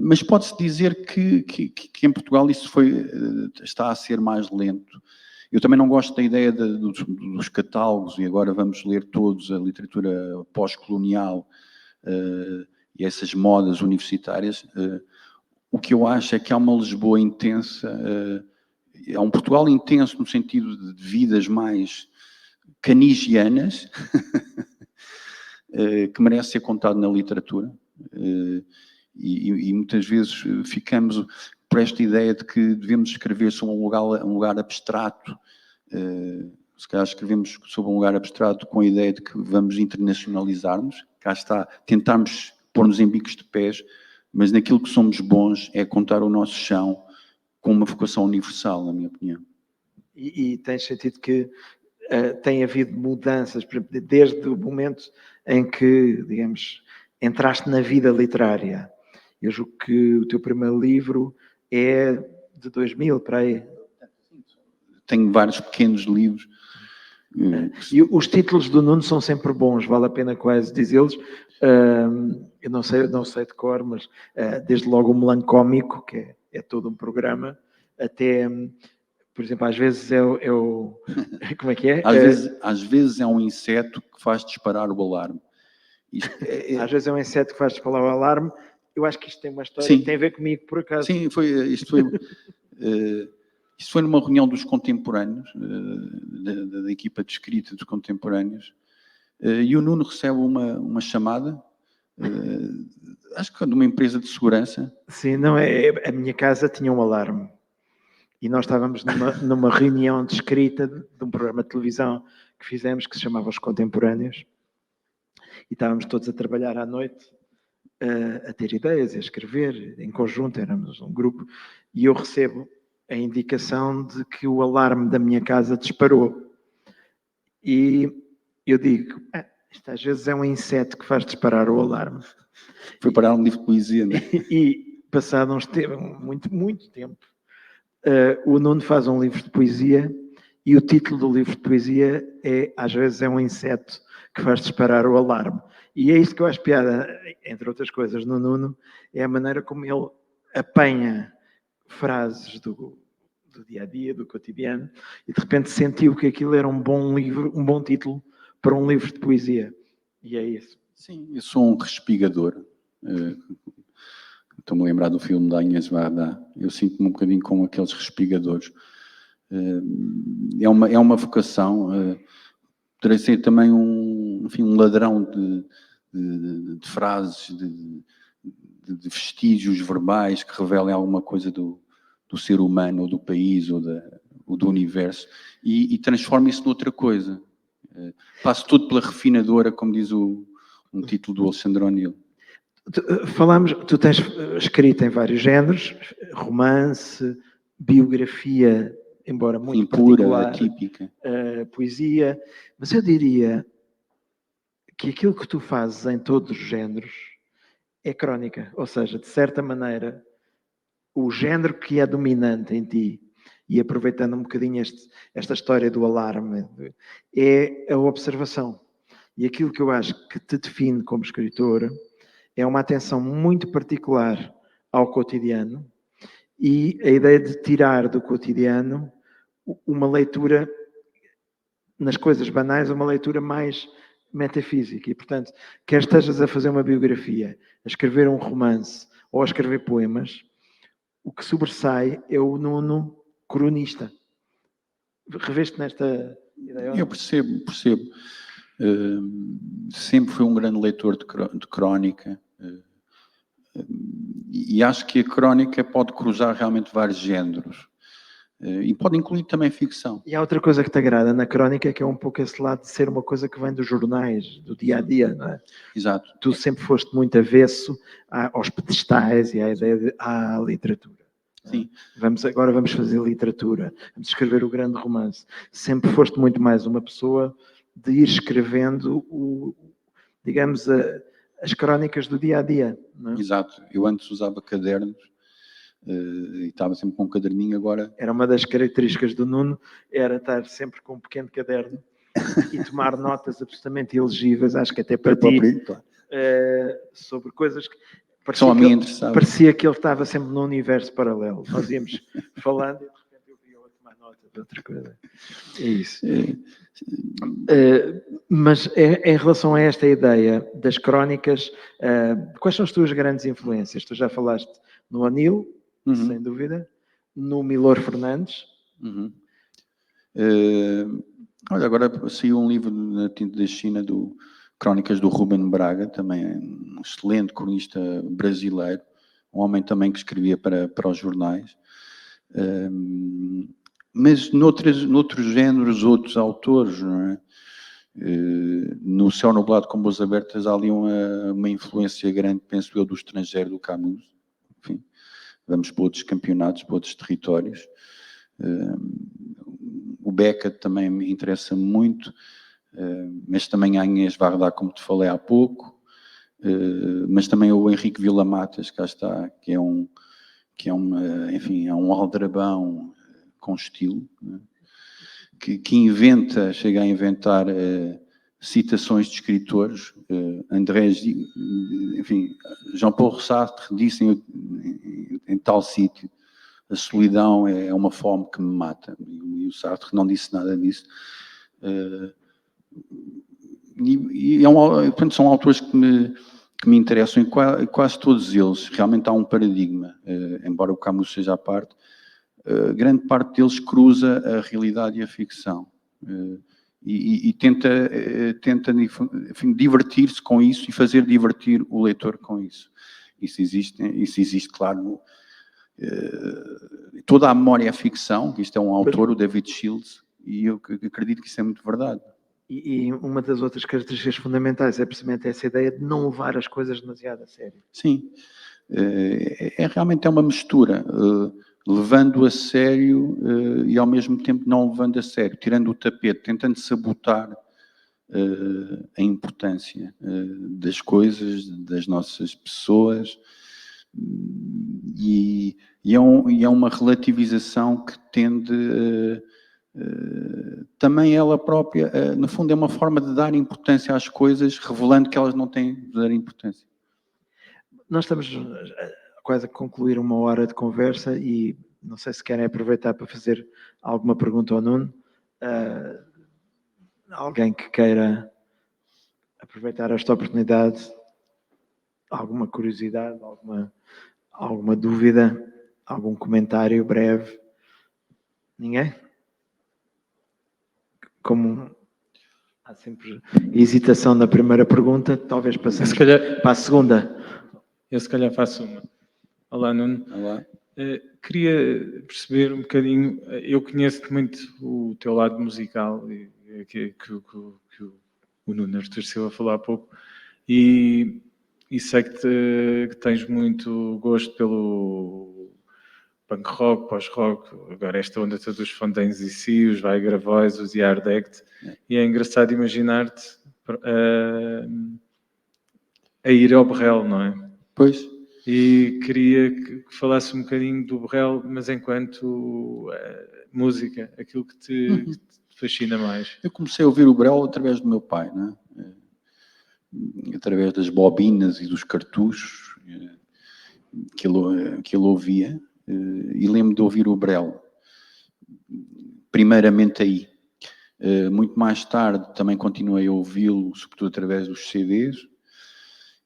Mas pode-se dizer que em Portugal isso está a ser mais lento. Eu também não gosto da ideia dos catálogos, e agora vamos ler todos a literatura pós-colonial e essas modas universitárias. O que eu acho é que há uma Lisboa intensa, há um Portugal intenso no sentido de vidas mais canigianas, que merece ser contado na literatura. E muitas vezes ficamos por esta ideia de que devemos escrever sobre um lugar abstrato. Se calhar escrevemos sobre um lugar abstrato com a ideia de que vamos internacionalizar-nos, cá está, tentarmos pôr-nos em bicos de pés, mas naquilo que somos bons é contar o nosso chão com uma vocação universal, na minha opinião. E tens sentido que tem havido mudanças, desde o momento em que, digamos, entraste na vida literária. Eu julgo que o teu primeiro livro é de 2000, para aí. Tenho vários pequenos livros. E os títulos do Nuno são sempre bons, vale a pena quase dizê-los. Eu não sei de cor, mas desde logo o Melancómico, que é todo um programa, até, por exemplo, às vezes é o como é que é? Às vezes é um inseto que faz disparar o alarme. Às vezes é um inseto que faz disparar o alarme. Eu acho que isto tem uma história que tem a ver comigo, por acaso. Sim, isto foi numa reunião dos contemporâneos, da equipa de escrita dos contemporâneos, e o Nuno recebe uma chamada Acho que de uma empresa de segurança. Sim, não é. A minha casa tinha um alarme. E nós estávamos numa reunião de escrita de um programa de televisão que fizemos, que se chamava Os Contemporâneos. E estávamos todos a trabalhar à noite, a ter ideias, a escrever, em conjunto, éramos um grupo. E eu recebo a indicação de que o alarme da minha casa disparou. E eu digo, isto às vezes é um inseto que faz disparar o alarme. Foi parar um livro de poesia, né? E passado muito tempo, o Nuno faz um livro de poesia e o título do livro de poesia é às vezes é um inseto que faz disparar o alarme. E é isso que eu acho piada, entre outras coisas, no Nuno, é a maneira como ele apanha frases do dia-a-dia, do cotidiano, e de repente sentiu que aquilo era um bom livro, um bom título para um livro de poesia. E é isso. Sim, eu sou um respigador. Estou-me a lembrar do filme da Inês Varda. Eu sinto-me um bocadinho como aqueles respigadores. É uma vocação. Poderei ser também um ladrão de frases, de vestígios verbais que revelem alguma coisa do ser humano, ou do país, ou do universo, e transformo isso noutra coisa. Passo tudo pela refinadora, como diz um título do Alexandre O'Neill. Tu tens escrito em vários géneros, romance, biografia, embora muito impura, particular, atípica, poesia, mas eu diria que aquilo que tu fazes em todos os géneros é crónica, ou seja, de certa maneira, o género que é dominante em ti, e aproveitando um bocadinho esta história do alarme, é a observação. E aquilo que eu acho que te define como escritor é uma atenção muito particular ao cotidiano e a ideia de tirar do cotidiano uma leitura, nas coisas banais, uma leitura mais metafísica. E, portanto, quer estejas a fazer uma biografia, a escrever um romance ou a escrever poemas, o que sobressai é o Nuno cronista. Reveste nesta ideia? Eu percebo. Sempre fui um grande leitor de crónica. E acho que a crónica pode cruzar realmente vários géneros. E pode incluir também ficção. E há outra coisa que te agrada na crónica, que é um pouco esse lado de ser uma coisa que vem dos jornais, do dia-a-dia, não é? Exato. Tu sempre foste muito avesso aos pedestais e à ideia de literatura. Sim. Agora vamos fazer literatura, vamos escrever o grande romance. Sempre foste muito mais uma pessoa de ir escrevendo, digamos, as crónicas do dia-a-dia. Não é? Exato. Eu antes usava cadernos e estava sempre com um caderninho, agora... Era uma das características do Nuno, era estar sempre com um pequeno caderno e tomar notas absolutamente elegíveis, acho que até para ti, claro. sobre coisas que... São a mim interessavam. Parecia que ele estava sempre num universo paralelo. Nós íamos falando e de repente eu via a tomar nota de outra coisa. É isso. Mas em relação a esta ideia das crónicas, quais são as tuas grandes influências? Tu já falaste no O'Neill, sem dúvida, no Milor Fernandes. Olha, agora saiu um livro na tinta da China do Crónicas do Rubem Braga, também um excelente cronista brasileiro, um homem também que escrevia para os jornais. Mas noutros géneros, outros autores, não é? No Céu Nublado com Boas Abertas há ali uma influência grande, penso eu, do estrangeiro, do Camus. Enfim, vamos para outros campeonatos, para outros territórios. O Beckett também me interessa muito, mas também a Inês Varda, como te falei há pouco, mas também o Henrique Villa-Matas, cá está, que é um aldrabão com estilo, né? que chega a inventar citações de escritores. Jean-Paul Sartre disse em tal sítio: a solidão é uma fome que me mata. E o Sartre não disse nada disso. Portanto, são autores que me interessam, e quase todos eles. Realmente há um paradigma, embora o Camus seja à parte. Grande parte deles cruza a realidade e a ficção. e tenta enfim, divertir-se com isso e fazer divertir o leitor com isso. Isso existe, claro. Toda a memória é ficção, que isto é um autor, o David Shields, e eu acredito que isso é muito verdade. E uma das outras características fundamentais é precisamente essa ideia de não levar as coisas demasiado a sério. Sim, realmente é uma mistura, levando a sério e ao mesmo tempo não levando a sério, tirando o tapete, tentando sabotar a importância das coisas, das nossas pessoas, e é uma relativização que tende também ela própria, no fundo é uma forma de dar importância às coisas, revelando que elas não têm de dar importância. Nós estamos quase a concluir 1 hora de conversa e não sei se querem aproveitar para fazer alguma pergunta ao Nuno. Alguém que queira aproveitar esta oportunidade, alguma curiosidade, alguma dúvida, algum comentário breve? Ninguém? Como há sempre hesitação na primeira pergunta, talvez passemos para a segunda. Eu se calhar faço uma. Olá, Nuno. Olá. Queria perceber um bocadinho, eu conheço muito o teu lado musical, que o Nuno Artur Silva falou há pouco, e sei que tens muito gosto pelo punk rock, pós-rock, agora esta onda toda dos Fontaines DC, os Viagra Boys, os Yard Act, e é engraçado imaginar-te a ir ao Berrel, não é? Pois. E queria que falasse um bocadinho do Berrel, mas enquanto música, aquilo que te fascina mais. Eu comecei a ouvir o Berrel através do meu pai, não é? Através das bobinas e dos cartuchos que ele ouvia, e lembro de ouvir o Berrel, primeiramente aí. Muito mais tarde também continuei a ouvi-lo, sobretudo através dos CDs,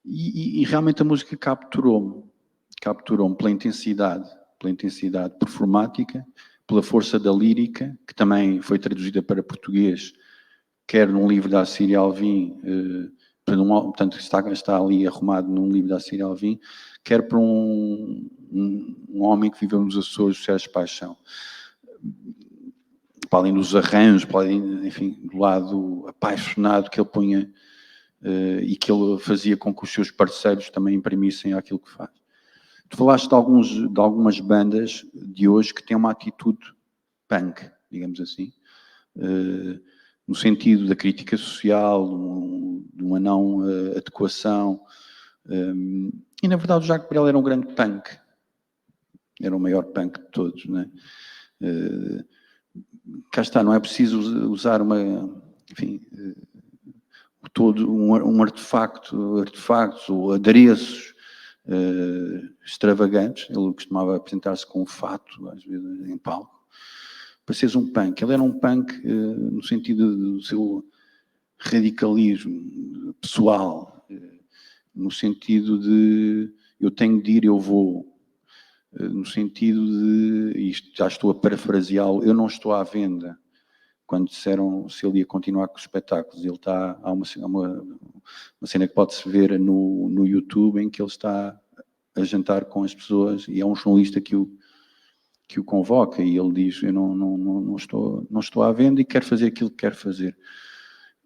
e realmente a música capturou-me pela intensidade performática, pela força da lírica, que também foi traduzida para português, quer num livro da Assíria Alvim, portanto está ali arrumado num livro da Assíria Alvim, quer por um homem que viveu nos Açores, o Sérgio Paixão. Para além dos arranjos, para além, enfim, do lado apaixonado que ele punha e que ele fazia com que os seus parceiros também imprimissem aquilo que faz. Tu falaste de algumas bandas de hoje que têm uma atitude punk, digamos assim, no sentido da crítica social, de uma não adequação. E, na verdade, o Jacques Brel era um grande punk. Era o maior punk de todos, não é? Cá está, não é preciso usar todo um artefactos ou adereços extravagantes. Ele costumava apresentar-se com um fato, às vezes em palco, para seres um punk. Ele era um punk no sentido do seu radicalismo pessoal, no sentido de eu tenho de ir, eu vou, no sentido de, isto já estou a parafraseá-lo, eu não estou à venda. Quando disseram se ele ia continuar com os espetáculos, há uma cena que pode-se ver no YouTube em que ele está a jantar com as pessoas e é um jornalista que o convoca e ele diz, eu não estou à venda e quero fazer aquilo que quero fazer.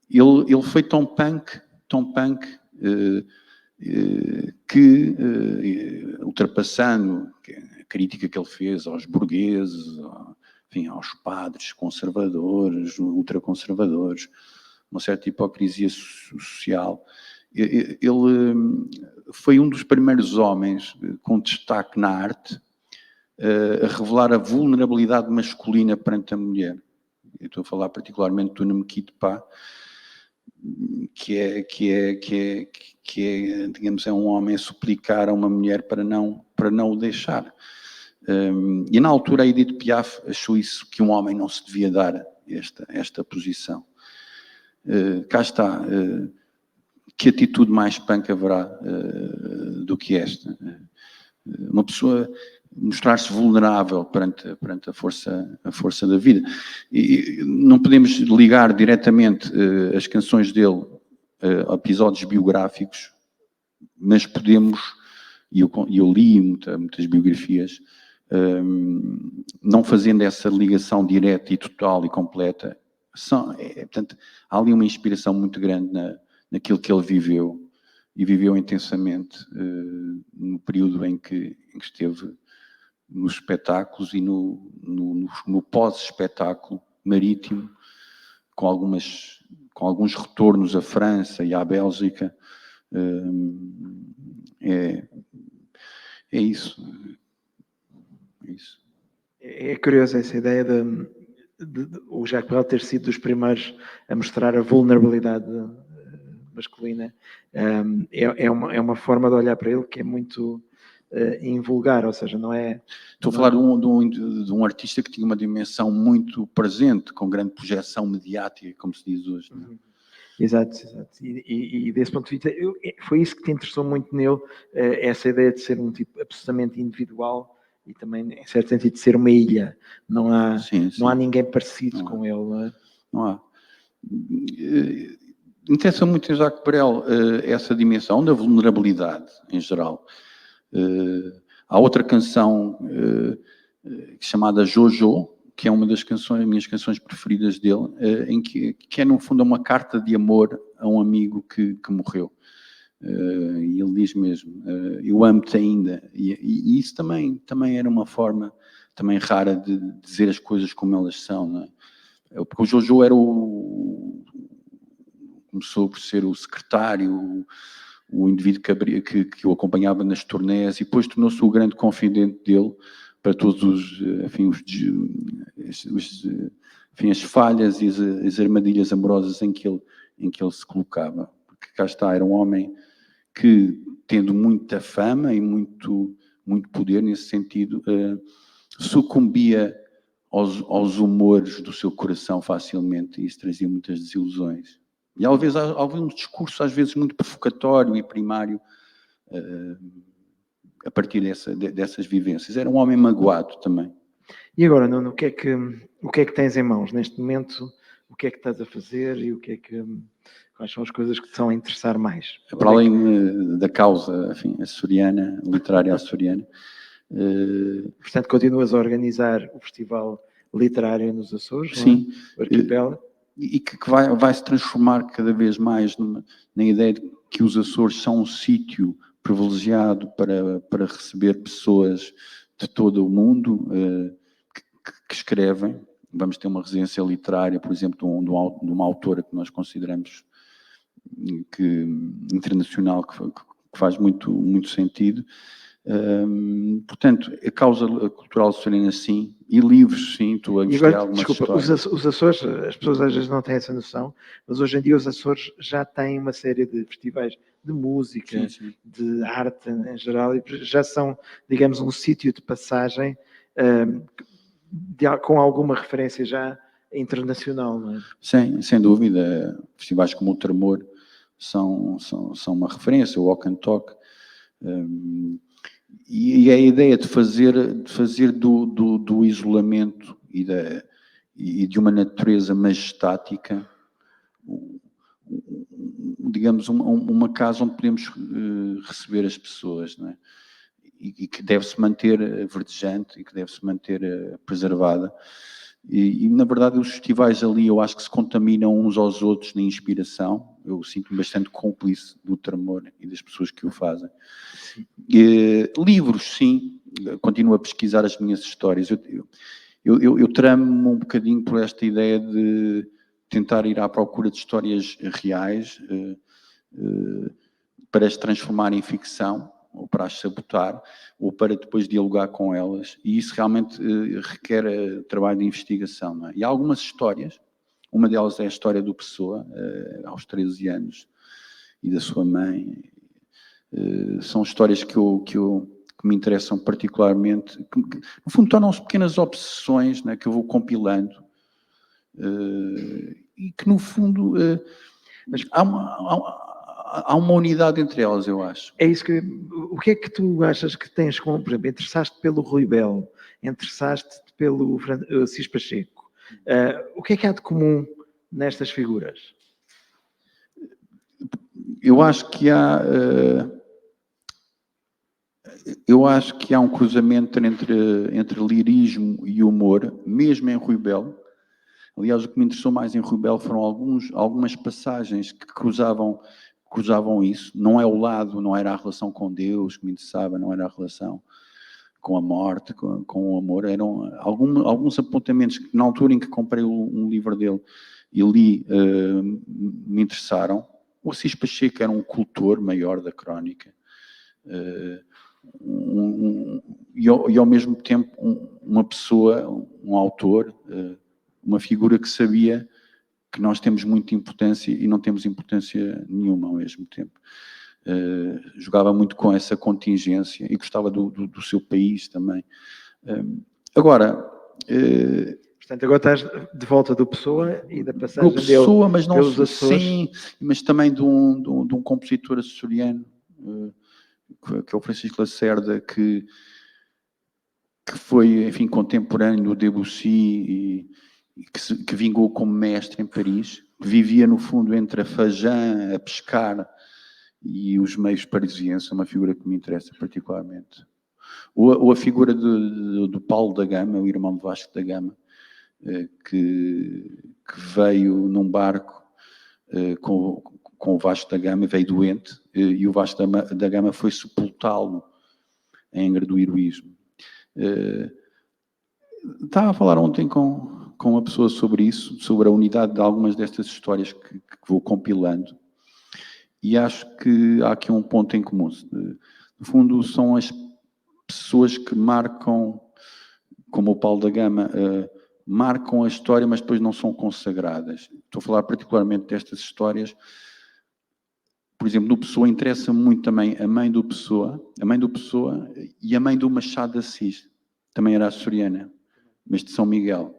Ele foi tão punk, que ultrapassando a crítica que ele fez aos burgueses, enfim, aos padres conservadores, ultraconservadores, uma certa hipocrisia social. Ele foi um dos primeiros homens com destaque na arte a revelar a vulnerabilidade masculina perante a mulher. Eu estou a falar particularmente do Nemkit Pá, que é, digamos, é um homem a suplicar a uma mulher para não o deixar. E na altura a Edith Piaf achou isso, que um homem não se devia dar esta posição. Cá está. Que atitude mais punk haverá do que esta? Uma pessoa mostrar-se vulnerável perante a força da vida. E não podemos ligar diretamente as canções dele a episódios biográficos, mas podemos, e eu li muitas biografias, não fazendo essa ligação direta e total e completa, portanto, há ali uma inspiração muito grande naquilo que ele viveu, e viveu intensamente no período em que esteve nos espetáculos e no pós-espetáculo marítimo, com alguns retornos à França e à Bélgica. É isso. É isso. É curioso essa ideia de o Jacques Brel ter sido dos primeiros a mostrar a vulnerabilidade masculina. É uma forma de olhar para ele que é muito invulgar, ou seja, não é... Estou a falar de um artista que tinha uma dimensão muito presente, com grande projeção mediática, como se diz hoje. Não é? Exato. E desse ponto de vista, foi isso que te interessou muito nele, essa ideia de ser um tipo absolutamente individual e também, em certo sentido, de ser uma ilha. Não há, Sim. Não há ninguém parecido com ele. Não é? Não há. Interessa muito em Jacques Brel essa dimensão da vulnerabilidade, em geral. Há outra canção chamada Jojo, que é uma das minhas canções preferidas dele, em que é, no fundo, uma carta de amor a um amigo que morreu. E ele diz mesmo, eu amo-te ainda. E isso também era uma forma também rara de dizer as coisas como elas são. Não é? Porque o Jojo começou por ser o secretário, o indivíduo que o acompanhava nas turnés, e depois tornou-se o grande confidente dele para todos as falhas e as armadilhas amorosas em que ele se colocava. Porque cá está, era um homem que, tendo muita fama e muito poder nesse sentido, sucumbia aos humores do seu coração facilmente, e isso trazia muitas desilusões. E havia um discurso às vezes muito provocatório e primário a partir dessas vivências. Era um homem magoado também. E agora, Nuno, o que é que tens em mãos neste momento? O que é que estás a fazer e quais são as coisas que te estão a interessar mais? Para além da causa, enfim, açoriana, literária açoriana. Portanto, continuas a organizar o Festival Literário nos Açores, sim, o Arquipélago? E que vai se transformar cada vez mais na ideia de que os Açores são um sítio privilegiado para receber pessoas de todo o mundo que escrevem. Vamos ter uma residência literária, por exemplo, de uma autora que nós consideramos internacional, que faz muito sentido. Portanto, a causa cultural açoriana, sim, e livros, sim, estou a gostar de algumas histórias. Os Açores, as pessoas às vezes não têm essa noção, mas hoje em dia os Açores já têm uma série de festivais de música, sim. de arte em geral, e já são, digamos, um sítio de passagem com alguma referência já internacional, não é? Sim, sem dúvida. Festivais como o Tremor são uma referência, o Walk and Talk. E a ideia de fazer do isolamento e de uma natureza majestática, digamos, uma casa onde podemos receber as pessoas, não é? E que deve-se manter verdejante e que deve-se manter preservada. E, na verdade, os festivais ali, eu acho que se contaminam uns aos outros na inspiração. Eu sinto-me bastante cúmplice do Tremor e das pessoas que o fazem. Livros, sim. Continuo a pesquisar as minhas histórias. Eu tramo um bocadinho por esta ideia de tentar ir à procura de histórias reais para as transformar em ficção, ou para as sabotar, ou para depois dialogar com elas, e isso realmente requer trabalho de investigação. Não é? E há algumas histórias, uma delas é a história do Pessoa, aos 13 anos, e da sua mãe. São histórias que me interessam particularmente, que no fundo tornam-se pequenas obsessões, né, que eu vou compilando, e que no fundo há uma unidade entre elas, eu acho. É isso que... O que é que tu achas que tens com... Por exemplo, interessaste pelo Rui Belo, interessaste pelo Assis Pacheco. O que é que há de comum nestas figuras? Eu acho que há... eu acho que há um cruzamento entre lirismo e humor, mesmo em Rui Belo. Aliás, o que me interessou mais em Rui Belo foram algumas passagens que cruzavam isso. Não é o lado, não era a relação com Deus que me interessava, não era a relação com a morte, com o amor. Eram alguns apontamentos que, na altura em que comprei um livro dele e li, me interessaram. O Assis Pacheco era um cultor maior da crónica. E ao mesmo tempo uma pessoa, um autor, uma figura que sabia que nós temos muita importância e não temos importância nenhuma ao mesmo tempo. Jogava muito com essa contingência e gostava do seu país também. Agora... Portanto, agora estás de volta do Pessoa e da passagem do Pessoa, dele mas não pelos Açores. Sim, mas também de um compositor açoriano, que é o Francisco Lacerda, que foi, enfim, contemporâneo do Debussy e que vingou como mestre em Paris, vivia no fundo entre a Fajã, a pescar e os meios parisienses, é uma figura que me interessa particularmente. Ou a figura do Paulo da Gama, o irmão de Vasco da Gama, que veio num barco com o Vasco da Gama, veio doente, e o Vasco da Gama foi sepultá-lo em Angra do Heroísmo. Estava a falar ontem com uma pessoa sobre isso, sobre a unidade de algumas destas histórias que vou compilando, e acho que há aqui um ponto em comum. No fundo, são as pessoas que marcam, como o Paulo da Gama, marcam a história, mas depois não são consagradas. Estou a falar particularmente destas histórias. Por exemplo, no Pessoa interessa muito também a mãe do Pessoa e a mãe do Machado de Assis, também era açoriana, mas de São Miguel,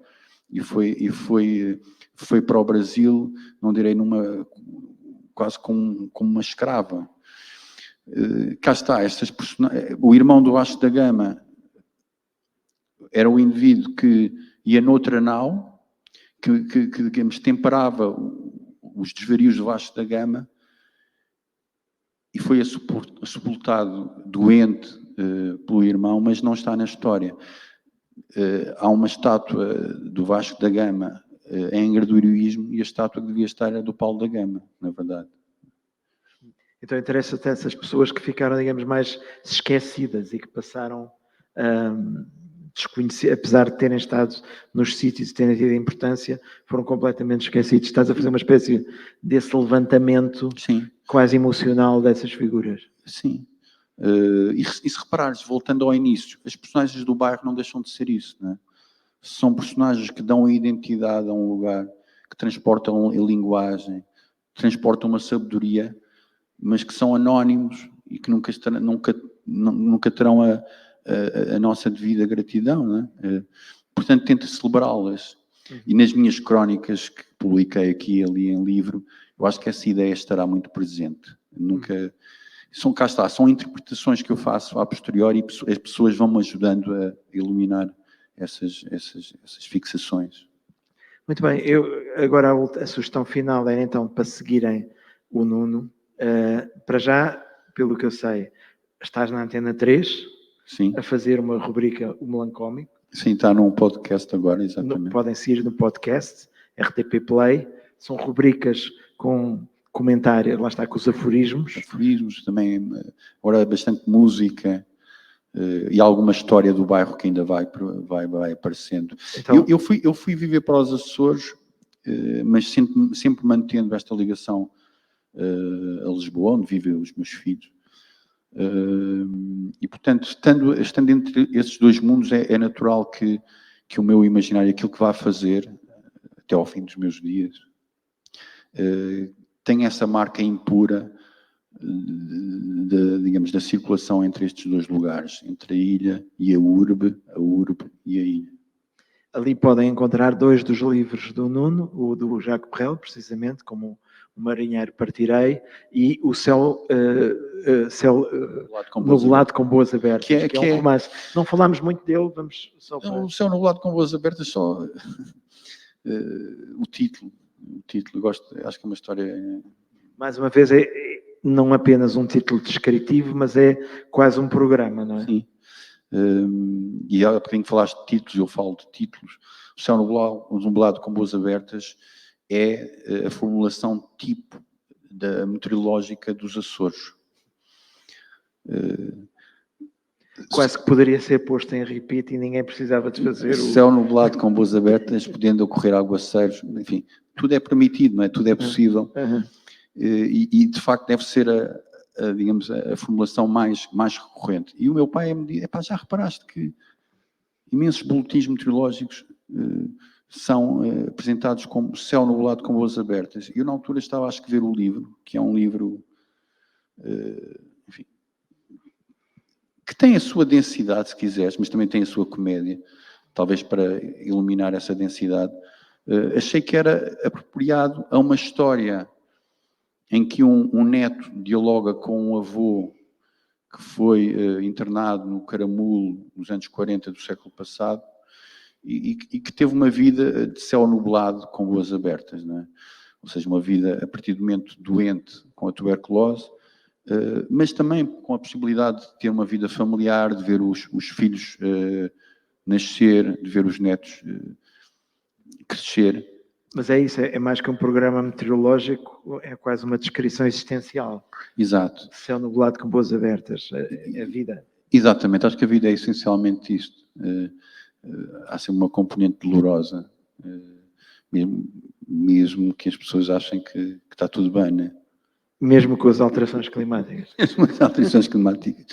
e foi para o Brasil, não direi quase como uma escrava. Cá está, o irmão do Vasco da Gama era o indivíduo que ia noutra nau, que digamos, temperava os desvarios do Vasco da Gama, e foi sepultado doente pelo irmão, mas não está na história. Há uma estátua do Vasco da Gama em Angra do Heroísmo, e a estátua que devia estar era do Paulo da Gama, na verdade. Então interessa-te essas pessoas que ficaram, digamos, mais esquecidas e que passaram desconhecidas, apesar de terem estado nos sítios e terem tido importância, foram completamente esquecidos. Estás a fazer uma espécie desse levantamento, sim, quase emocional dessas figuras. Sim. E se reparares, voltando ao início, as personagens do bairro não deixam de ser isso, não é? São personagens que dão a identidade a um lugar, que transportam a linguagem, transportam uma sabedoria, mas que são anónimos e que nunca terão a nossa devida gratidão, não é? Portanto, tento celebrá-las. E nas minhas crónicas que publiquei aqui e ali em livro, eu acho que essa ideia estará muito presente. São interpretações que eu faço a posteriori e as pessoas vão-me ajudando a iluminar essas fixações. Muito bem, agora a sugestão final era então para seguirem o Nuno. Para já, pelo que eu sei, estás na Antena 3, sim, a fazer uma rubrica, o Melancómico. Sim, está num podcast agora, exatamente. Podem seguir no podcast, RTP Play. São rubricas com comentário, lá está, com os aforismos. Aforismos também, agora bastante música e alguma história do bairro que ainda vai aparecendo. Então, eu fui viver para os Açores, mas sempre mantendo esta ligação a Lisboa, onde vivem os meus filhos. E, portanto, estando entre esses dois mundos, é natural que o meu imaginário, aquilo que vá fazer até ao fim dos meus dias, tenha essa marca impura, digamos, da circulação entre estes dois lugares, entre a ilha e a urbe e a ilha. Ali podem encontrar dois dos livros do Nuno, o do Jacques Brel, precisamente, como o marinheiro partirei, e o céu, Nublado com Boas nublado com boas abertas, Que que é um romance. Não falámos muito dele, vamos só para... O Céu Nublado com Boas Abertas, só o título, eu gosto, acho que é uma história... Mais uma vez, é não apenas um título descritivo, mas é quase um programa, não é? Sim. E há bocadinho que falaste de títulos, eu falo de títulos. O Céu Nublado com Boas Abertas é a formulação tipo da meteorológica dos Açores. Quase que poderia ser posto em repeat e ninguém precisava de fazer Céu nublado com boas abertas, podendo ocorrer aguaceiros, enfim, tudo é permitido, não é? Tudo é possível. E de facto deve ser digamos, a formulação mais recorrente. E o meu pai me diz, já reparaste que imensos boletins meteorológicos são apresentados como céu nublado com boas abertas. E eu na altura estava a escrever o livro, que é um livro, enfim, que tem a sua densidade, se quiseres, mas também tem a sua comédia, talvez para iluminar essa densidade. Achei que era apropriado a uma história em que um neto dialoga com um avô que foi internado no Caramulo nos anos 40 do século passado e que teve uma vida de céu nublado com boas abertas, não é? Ou seja, uma vida a partir do momento doente com a tuberculose, mas também com a possibilidade de ter uma vida familiar, de ver os filhos nascer, de ver os netos crescer. Mas é isso, é mais que um programa meteorológico, é quase uma descrição existencial. Exato. Céu nublado com boas abertas, a vida. Exatamente, acho que a vida é essencialmente isto. Há sempre uma componente dolorosa, mesmo que as pessoas achem que está tudo bem, né? Mesmo com as alterações climáticas. Mesmo as alterações climáticas.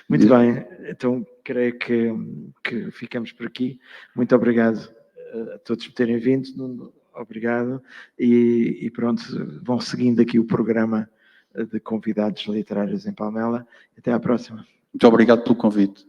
Muito bem, então creio que ficamos por aqui. Muito obrigado a todos por terem vindo. Obrigado. E pronto, vão seguindo aqui o programa de convidados literários em Palmela. Até à próxima. Muito obrigado pelo convite.